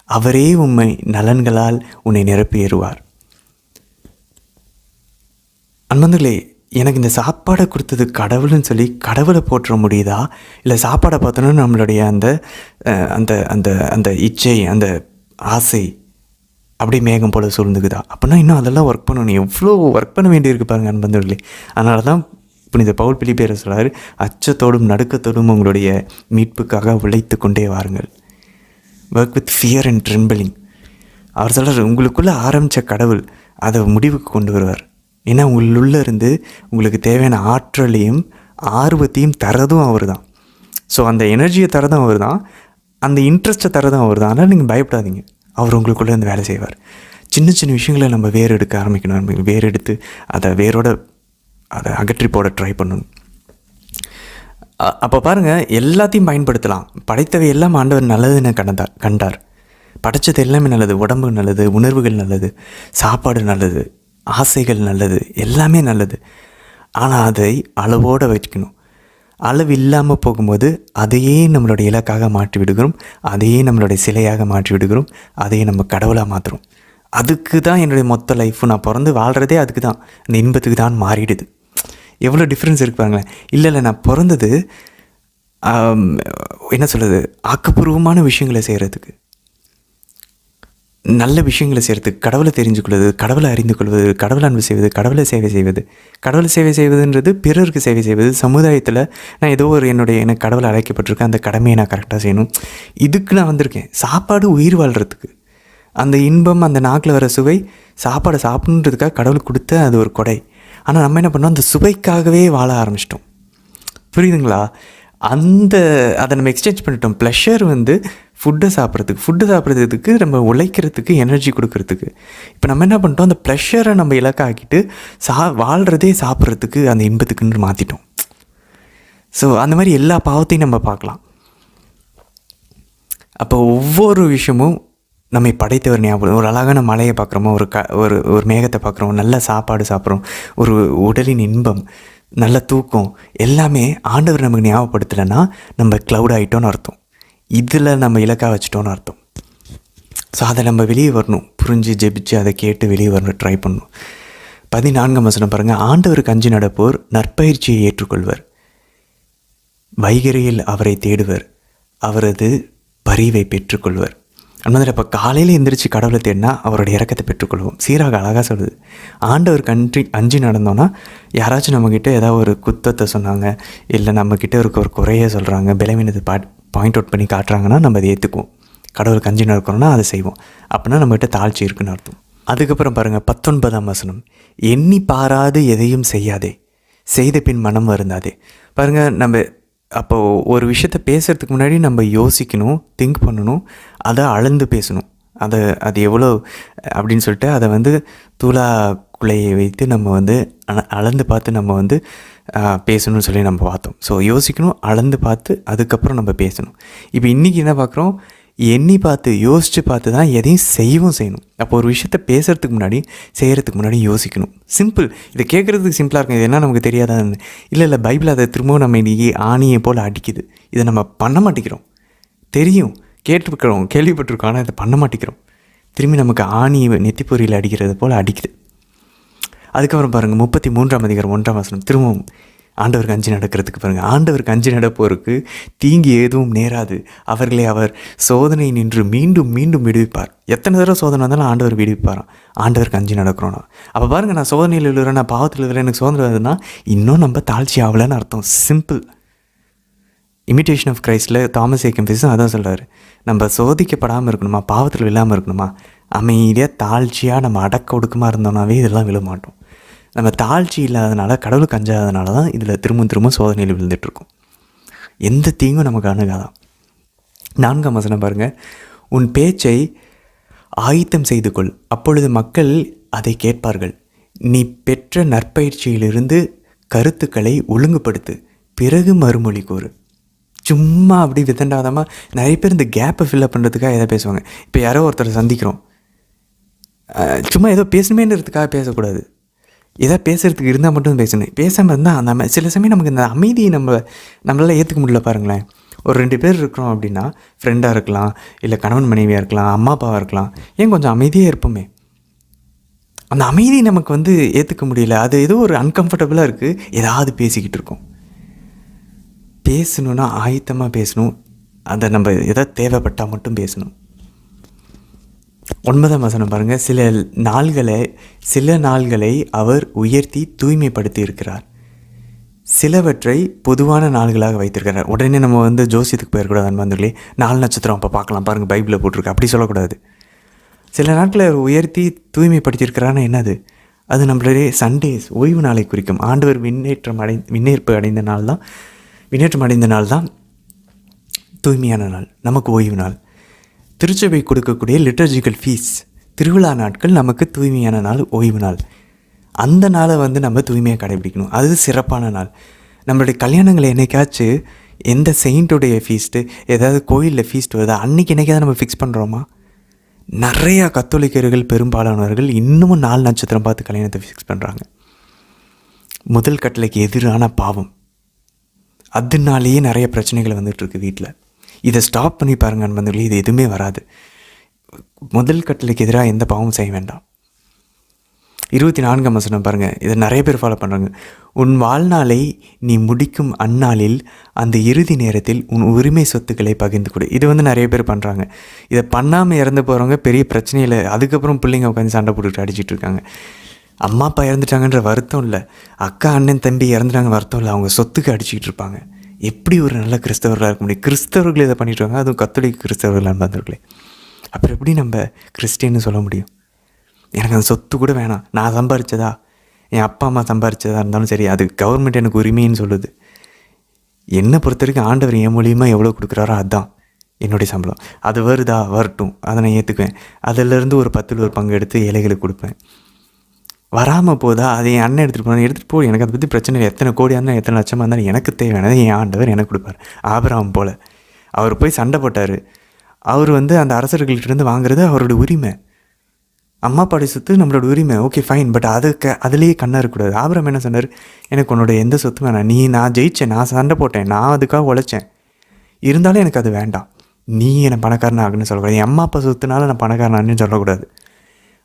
அவரே உம்மை நலன்களால் உன்னை நிரப்பி ஏறுவார். அன்பர்களே, எனக்கு இந்த சாப்பாடை கொடுத்தது கடவுள்னு சொல்லி கடவுளை போற்ற முடியுதா, இல்லை சாப்பாடை பார்த்தோன்னா நம்மளுடைய அந்த அந்த அந்த அந்த இச்சை, அந்த ஆசை அப்படியே மேகம் போல் சூழ்ந்துக்குதா? அப்படின்னா இன்னும் அதெல்லாம் ஒர்க் பண்ணணும். எவ்வளோ ஒர்க் பண்ண வேண்டியிருக்கு பாருங்கள் அன்பர்களே. அதனால தான் புனித பவுல் பிலிப்பியர் சொல்கிறார், அச்சத்தோடும் நடுக்கத்தோடும் உங்களுடைய மீட்புக்காக உழைத்து கொண்டே வாருங்கள். Work with fear and trembling. அவர் சொல்கிறார், உங்களுக்குள்ளே ஆரம்பித்த கடவுள் அதை முடிவுக்கு கொண்டு வருவார். ஏன்னா உள்ளே இருந்து உங்களுக்கு தேவையான ஆற்றலையும் ஆர்வத்தையும் தரதும் அவர் தான். ஸோ அந்த எனர்ஜியை தரதும் அவர் தான், அந்த இன்ட்ரெஸ்ட்டை தரதும் அவர் தான். அதனால் நீங்கள் பயப்படாதீங்க, அவர் உங்களுக்குள்ளே இருந்து வேலை செய்வார். சின்ன சின்ன விஷயங்களை நம்ம வேர் எடுக்க ஆரம்பிக்கணும். வேர் எடுத்து அதை வேரோட அதை அகற்றி போட ட்ரை பண்ணணும். அப்போ பாருங்கள், எல்லாத்தையும் பயன்படுத்தலாம். படைத்தவை எல்லாம் ஆண்டவர் நல்லதுன்னு கண்டார். படைச்சது எல்லாமே நல்லது, உடம்பு நல்லது, உணர்வுகள் நல்லது, சாப்பாடு நல்லது, ஆசைகள் நல்லது, எல்லாமே நல்லது. ஆனால் அதை அளவோடு வச்சுக்கணும். அளவு இல்லாமல் போகும்போது அதையே நம்மளுடைய இலக்காக மாற்றி விடுகிறோம், அதையே நம்மளுடைய சிலையாக மாற்றி விடுகிறோம், அதையே நம்ம கடவுளாக மாற்றுறோம். அதுக்கு தான் என்னுடைய மொத்த லைஃப்பும், நான் பிறந்து வாழ்கிறதே அதுக்கு தான், அந்த இன்பத்துக்கு தான் மாறிடுது. எவ்வளோ டிஃப்ரென்ஸ் இருக்கு பாருங்களேன். இல்லை நான் பிறந்தது என்ன சொல்கிறது, ஆக்கப்பூர்வமான விஷயங்களை செய்கிறதுக்கு, நல்ல விஷயங்களை செய்கிறதுக்கு, கடவுளை தெரிஞ்சுக்கொள்வது, கடவுளை அறிந்து கொள்வது, கடவுளை அன்பு செய்வது, கடவுளை சேவை செய்வது. கடவுளை சேவை செய்வதுன்றது பிறருக்கு சேவை செய்வது. சமுதாயத்தில் நான் ஏதோ ஒரு எனக்கு கடவுளை அழைக்கப்பட்டிருக்கேன், அந்த கடமையை நான் கரெக்டாக செய்யணும். இதுக்கு நான் வந்திருக்கேன். சாப்பாடு உயிர் வாழ்கிறதுக்கு, அந்த இன்பம், அந்த நாக்கில் வர சுவை, சாப்பாடை சாப்பிட்ணுன்றதுக்காக கடவுளுக்கு கொடுத்த அது ஒரு கொடை. ஆனால் நம்ம என்ன பண்ணோம், அந்த சுவைக்காகவே வாழ ஆரம்பிச்சிட்டோம். புரியுதுங்களா? அதை நம்ம எக்ஸ்சேஞ்ச் பண்ணிட்டோம். ப்ளஷர் ஃபுட்டை சாப்பிட்றதுக்கு நம்ம உழைக்கிறதுக்கு, எனர்ஜி கொடுக்கறதுக்கு. இப்போ நம்ம என்ன பண்ணிட்டோம், அந்த ப்ளஷரை நம்ம இலக்காக்கிட்டு வாழ்கிறதே சாப்பிட்றதுக்கு, அந்த இன்பத்துக்குன்னு மாற்றிட்டோம். ஸோ அந்த மாதிரி எல்லா பாவத்தையும் நம்ம பார்க்கலாம். அப்போ ஒவ்வொரு விஷயமும் நம்மை படைத்தவர் ஞாபகம். ஒரு அழகான மலையை பார்க்குறோமோ, ஒரு மேகத்தை பார்க்குறோம், நல்ல சாப்பாடு சாப்பிட்றோம், ஒரு உடலின் இன்பம், நல்ல தூக்கம், எல்லாமே ஆண்டவர் நமக்கு ஞாபகப்படுத்தலைன்னா நம்ம க்ளவுட் ஆகிட்டோன்னு அர்த்தம். இதில் நம்ம இலக்காக வச்சுட்டோன்னு அர்த்தம். ஸோ அதை நம்ம வெளியே வரணும், புரிஞ்சு ஜெபிச்சு அதை கேட்டு வெளியே வரணும், ட்ரை பண்ணணும். 14ஆம் வசனம் பாருங்கள். ஆண்டவருக்கு அஞ்சி நடப்போர் நற்பயிற்சியை ஏற்றுக்கொள்வர், வைகரையில் அவரை தேடுவர், அவரது பரிவை பெற்றுக்கொள்வர். அந்த இப்போ காலையில் எந்திரிச்சு கடவுளை தேடினா அவருடைய இறக்கத்தை பெற்றுக்கொள்வோம். சீராக அழகாக சொல்லுது. ஆண்டவருக்கு அஞ்சு நடந்தோன்னா, யாராச்சும் நம்மக்கிட்ட ஏதாவது ஒரு குத்தத்தை சொன்னாங்க, இல்லை நம்மக்கிட்ட ஒரு குறைய சொல்கிறாங்க, பலவீனத்தை பாயிண்ட் அவுட் பண்ணி காட்டுறாங்கன்னா நம்ம அதை ஏற்றுக்குவோம். கடவுளுக்கு அஞ்சு நடக்கிறோன்னா அதை செய்வோம். அப்படின்னா நம்மகிட்ட தாழ்ச்சி இருக்குன்னு அர்த்தம். அதுக்கப்புறம் பாருங்கள் 19ஆம் வசனம். எண்ணி பாராது எதையும் செய்யாதே, செய்த பின் மனம் வருந்தாதே. பாருங்கள், நம்ம அப்போது ஒரு விஷயத்த பேசுகிறதுக்கு முன்னாடி நம்ம யோசிக்கணும், திங்க் பண்ணணும், அதை அளந்து பேசணும். அது எவ்வளோ அப்படின்னு சொல்லிட்டு அதை தூளா குலையை வைத்து நம்ம அளந்து பார்த்து நம்ம பேசணும்னு சொல்லி நம்ம பார்த்தோம். ஸோ யோசிக்கணும், அளந்து பார்த்து அதுக்கப்புறம் நம்ம பேசணும். இப்போ இன்றைக்கி என்ன பார்க்குறோம், எண்ணி பார்த்து யோசித்து பார்த்து தான் எதையும் செய்யணும். அப்போ ஒரு விஷயத்த பேசுகிறதுக்கு முன்னாடி, செய்கிறதுக்கு முன்னாடி யோசிக்கணும். சிம்பிள். இதை கேட்குறதுக்கு சிம்பிளாக இருக்கும். இது என்ன நமக்கு தெரியாதான்னு இல்லை, பைபிள் அதை திரும்பவும் நம்ம இன்றைக்கி ஆணியை போல் அடிக்குது. இதை நம்ம பண்ண மாட்டேங்கிறோம். தெரியும், கேட்டுருக்கிறோம், கேள்விப்பட்டிருக்கோம், ஆனால் இதை பண்ண மாட்டேங்கிறோம். திரும்பி நமக்கு ஆணியை நெத்திப்பொறியில் அடிக்கிறது போல் அடிக்குது. அதுக்கப்புறம் பாருங்கள் 33ஆம் அதிகாரம் 1ஆம் வசனம். திரும்பவும் ஆண்டவருக்கு அஞ்சு நடக்கிறதுக்கு பாருங்கள். ஆண்டவருக்கு அஞ்சு நடப்போருக்கு தீங்கு எதுவும் நேராது, அவர்களை அவர் சோதனை நின்று மீண்டும் மீண்டும் விடுவிப்பார். எத்தனை தடவை சோதனை வந்தாலும் ஆண்டவர் விடுவிப்பாராம். ஆண்டவருக்கு அஞ்சு நடக்கிறோன்னா அப்போ பாருங்கள், நான் சோதனையில் விழுறேன், நான் பாவத்தில் விழுறேன், எனக்கு சோதனை வருதுன்னா இன்னும் நம்ம தாழ்ச்சி ஆகலைன்னு அர்த்தம். சிம்பிள். இமிட்டேஷன் ஆஃப் கிரைஸ்டில் தாமஸ் ஏ கெம்பிஸும் அதான் சொல்கிறார். நம்ம சோதிக்கப்படாமல் இருக்கணுமா, பாவத்தில் விழாமல் இருக்கணுமா, அமைதியாக தாழ்ச்சியாக நம்ம அடக்க ஒடுக்கமாக இருந்தோம்னாவே இதெல்லாம் விழ மாட்டோம். நம்ம தாழ்ச்சி இல்லாதனால, கடவுளுக்கு அஞ்சாதனால தான் இதில் திரும்ப சோதனையில் விழுந்துட்டுருக்கோம். எந்த தீங்கும் நமக்கு அணுகாதான். 4ஆம் வசனம் பாருங்கள். உன் பேச்சை ஆயத்தம் செய்து கொள், அப்பொழுது மக்கள் அதை கேட்பார்கள். நீ பெற்ற நற்பயிற்சியிலிருந்து கருத்துக்களை ஒழுங்குபடுத்து, பிறகு மறுமொழி கூறு. சும்மா அப்படி விதண்டாதமாக நிறைய பேர் இந்த கேப்பை ஃபில்லப் பண்ணுறதுக்காக எதை பேசுவாங்க. இப்போ யாரோ ஒருத்தரை சந்திக்கிறோம், சும்மா ஏதோ பேசணுமேன்றதுக்காக பேசக்கூடாது. ஏதாவது பேசுகிறதுக்கு இருந்தால் மட்டும் பேசணும். பேசாமல் இருந்தால் அந்த சில சமயம் நமக்கு இந்த அமைதியை நம்மளால் ஏற்றுக்க முடியல. பாருங்களேன், ஒரு 2 பேர் இருக்கிறோம் அப்படின்னா, ஃப்ரெண்டாக இருக்கலாம், இல்லை கணவன் மனைவியாக இருக்கலாம், அம்மா அப்பாவாக இருக்கலாம், ஏன் கொஞ்சம் அமைதியாக இருப்போமே. அந்த அமைதி நமக்கு ஏற்றுக்க முடியல. அது ஏதோ ஒரு அன்கம்ஃபர்டபுளாக இருக்குது. ஏதாவது பேசிக்கிட்டு இருக்கோம். பேசணுன்னா ஆயத்தமாக பேசணும். அதை நம்ம எதாவது தேவைப்பட்டால் மட்டும் பேசணும். 9ஆம் வசனம் பாருங்கள். சில நாள்களை அவர் உயர்த்தி தூய்மைப்படுத்தி இருக்கிறார், சிலவற்றை பொதுவான நாள்களாக வைத்திருக்கிறார். உடனே நம்ம ஜோசியத்துக்கு போயிடக்கூடாது அன்பர்களே. 4 நட்சத்திரம் அப்போ பார்க்கலாம் பாருங்கள், பைபிளில் போட்டிருக்கு. அப்படி சொல்லக்கூடாது. சில நாட்களை அவர் உயர்த்தி தூய்மைப்படுத்தியிருக்கிறான்னு என்னது? அது நம்மளுடைய சண்டேஸ், ஓய்வு நாளை குறிக்கும். ஆண்டவர் விண்ணேற்பு அடைந்த நாள் தான் தூய்மையான நாள், நமக்கு ஓய்வு நாள். திருச்சபை கொடுக்கக்கூடிய லிட்டர்ஜிக்கல் ஃபீஸ், திருவிழா நாட்கள் நமக்கு தூய்மையான நாள், ஓய்வு நாள். அந்த நாளை நம்ம தூய்மையாக கடைபிடிக்கணும். அது சிறப்பான நாள். நம்மளுடைய கல்யாணங்களை என்னைக்காச்சும் எந்த செயின்ட்டுடைய ஃபீஸ்ட்டு ஏதாவது கோயிலில் ஃபீஸ்ட் வருதா அன்றைக்கி என்னைக்காவது நம்ம ஃபிக்ஸ் பண்ணுறோமா? நிறையா கத்தோலிக்கர்கள் பெரும்பாலானவர்கள் இன்னமும் 4 நட்சத்திரம் பார்த்து கல்யாணத்தை ஃபிக்ஸ் பண்ணுறாங்க. முதல் கட்டளைக்கு எதிரான பாவம், அதனாலேயே நிறைய பிரச்சனைகள் வந்துட்டுருக்கு வீட்டில். இதை ஸ்டாப் பண்ணி பாருங்க நண்பர்களே, இது எதுவுமே வராது. முதல் கட்டளைக்கு எதிராக எந்த பாவமும் செய்ய வேண்டாம். 24ஆம் வசனம் பாருங்கள், இதை நிறைய பேர் ஃபாலோ பண்ணுறாங்க. உன் வாழ்நாளை நீ முடிக்கும் அந்நாளில் அந்த இறுதி நேரத்தில் உன் உரிமை சொத்துக்களை பகிர்ந்து கொடு. இது நிறைய பேர் பண்ணுறாங்க. இதை பண்ணாமல் இறந்து போகிறவங்க பெரிய பிரச்சனையில் அதுக்கப்புறம் பிள்ளைங்க உட்காந்து சண்டை போட்டுட்டு அடிச்சிட்டு இருக்காங்க. அம்மா அப்பா இறந்துட்டாங்கன்ற வருத்தம் இல்லை, அக்கா அண்ணன் தம்பி இறந்துட்டாங்க வருத்தம் இல்லை, அவங்க சொத்துக்கு அடிச்சுக்கிட்டு இருப்பாங்க. எப்படி ஒரு நல்ல கிறிஸ்தவர்களாக இருக்க முடியும்? கிறிஸ்தவர்கள் இதை பண்ணிட்டு இருக்காங்க, அதுவும் கத்தோலிக்க கிறிஸ்தவர்கள் நண்பர்களே. அப்புறம் எப்படி நம்ம கிறிஸ்டின்னு சொல்ல முடியும்? எனக்கு அந்த சொத்து கூட வேணாம், நான் சம்பாரித்ததா என் அப்பா அம்மா சம்பாரித்ததா இருந்தாலும் சரி, அது கவர்மெண்ட் எனக்கு உரிமைன்னு சொல்லுது. என்னை பொறுத்த வரைக்கும் ஆண்டவர் என் மூலியமாக எவ்வளோ கொடுக்குறாரோ அதுதான் என்னுடைய சம்பளம். அது வருதா வரட்டும், அதை நான் ஏற்றுக்குவேன். அதிலேருந்து ஒரு 10ல் ஒரு பங்கு எடுத்து ஏழைகளுக்கு கொடுப்பேன். வராமல் போதா அதை என் அண்ணன் எடுத்துகிட்டு போ, எனக்கு அதை பற்றி பிரச்சனை இல்லை. எத்தனை கோடியாக இருந்தாலும் எத்தனை லட்சமாக இருந்தாலும் எனக்கு தேவையானது என் ஆண்டவர் எனக்கு கொடுப்பார். ஆபிரகாம் போல் அவர் போய் சண்டை போட்டார். அவர் அந்த அரசர்கள்கிட்டருந்து வாங்குறது அவரோட உரிமை. அம்மா அப்பாடி சொத்து நம்மளோட உரிமை, ஓகே ஃபைன். பட் அதுலேயே கண்ணா இருக்கக்கூடாது. ஆபிரகாம் என்ன சொன்னார்? எனக்கு உன்னோட எந்த சொத்தும் வேணாம், நான் ஜெயித்தேன், நான் சண்டை போட்டேன், நான் அதுக்காக உழைச்சேன், இருந்தாலும் எனக்கு அது வேண்டாம். நீ என்னை பணக்காரன் ஆகுன்னு சொல்லக்கூடாது. என் அம்மா அப்பா சொத்துனால நான் பணக்காரனான்னு சொல்லக்கூடாது.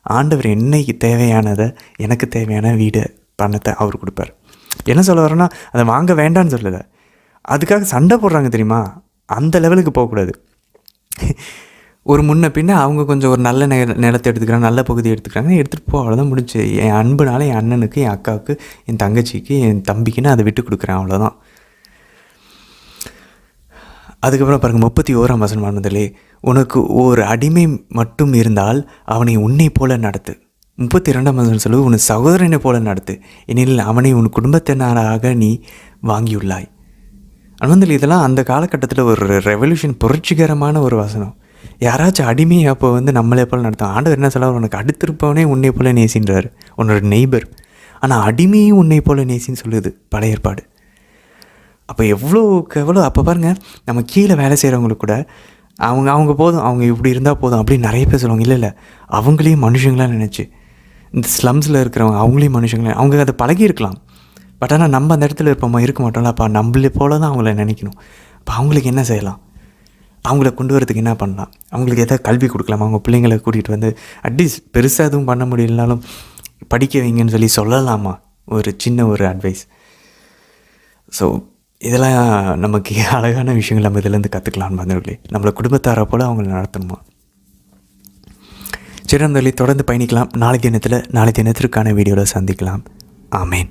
ஆண்டவர் என்னைக்கு தேவையானதை, எனக்கு தேவையான வீடு பணத்தை அவர் கொடுப்பார். என்ன சொல்ல வரேன்னா, அதை வாங்க வேண்டான்னு சொல்லலை, அதுக்காக சண்டை போடுறாங்க தெரியுமா, அந்த லெவலுக்கு போகக்கூடாது. ஒரு முன்ன பின்ன அவங்க கொஞ்சம் ஒரு நல்ல நிலத்தை எடுத்துக்கிறாங்க, நல்ல பகுதியை எடுத்துக்கிறாங்க, எடுத்துகிட்டு போ, அவ்வளோதான் முடிஞ்சு. என் அன்புனால என் அண்ணனுக்கு, என் அக்காவுக்கு, என் தங்கச்சிக்கு, என் தம்பிக்குன்னு அதை விட்டு கொடுக்குறேன், அவ்வளோதான். அதுக்கப்புறம் பாருங்கள் 31ஆம் வசனம் ஆனதிலே, உனக்கு ஒரு அடிமை மட்டும் இருந்தால் அவனை உன்னை போல நடத்து. 32ஆம் வசனம் சொல்லுவது, உன் சகோதரனை போல நடத்து, எனில் அவனை உன் குடும்பத்தினராக நீ வாங்கியுள்ளாய். ஆனால் இதெல்லாம் அந்த காலகட்டத்தில் ஒரு ரெவல்யூஷன், புரட்சிகரமான ஒரு வசனம். யாராச்சும் அடிமையை அப்போ நம்மளே போல் நடத்தும். ஆண்டவர் என்ன சொல்ல, உனக்கு அடுத்திருப்பவனே உன்னை போல நேசின்றார், உன்னோட நெய்பர். ஆனால் அடிமையும் உன்னை போல நேசின்னு சொல்லுது பழைய ஏற்பாடு. அப்போ எவ்வளோ அப்போ பாருங்கள், நம்ம கீழே வேலை செய்கிறவங்களுக்கு கூட அவங்க போதும், அவங்க இப்படி இருந்தால் போதும் அப்படின்னு நிறைய பேர் சொல்லுவாங்க. இல்லை, அவங்களையும் மனுஷங்களாக நினச்சி, இந்த ஸ்லம்ஸில் இருக்கிறவங்க அவங்களையும் மனுஷங்களே, அவங்க அதை பழகியிருக்கலாம். பட் ஆனால் நம்ம அந்த இடத்துல இருப்போமா, இருக்க மாட்டோம்ல. அப்போ நம்மளே போல தான் அவங்கள நினைக்கணும். அப்போ அவங்களுக்கு என்ன செய்யலாம், அவங்கள கொண்டு வரதுக்கு என்ன பண்ணலாம், அவங்களுக்கு எதாவது கல்வி கொடுக்கலாமா, அவங்க பிள்ளைங்களை கூட்டிகிட்டு அட்லீஸ்ட் பெருசாக எதுவும் பண்ண முடியலனாலும் படிக்க வைங்கன்னு சொல்லலாமா, ஒரு சின்ன ஒரு அட்வைஸ். ஸோ இதெல்லாம் நமக்கு அழகான விஷயங்கள் நம்ம இதிலேருந்து கற்றுக்கலாம் நண்பர்களே. நம்மளை குடும்பத்தாரை போல் அவங்கள நடத்தணுமா. சரி நண்பர்களே, தொடர்ந்து பயணிக்கலாம். நாளை தினத்திற்கான வீடியோவில் சந்திக்கலாம். ஆமேன்.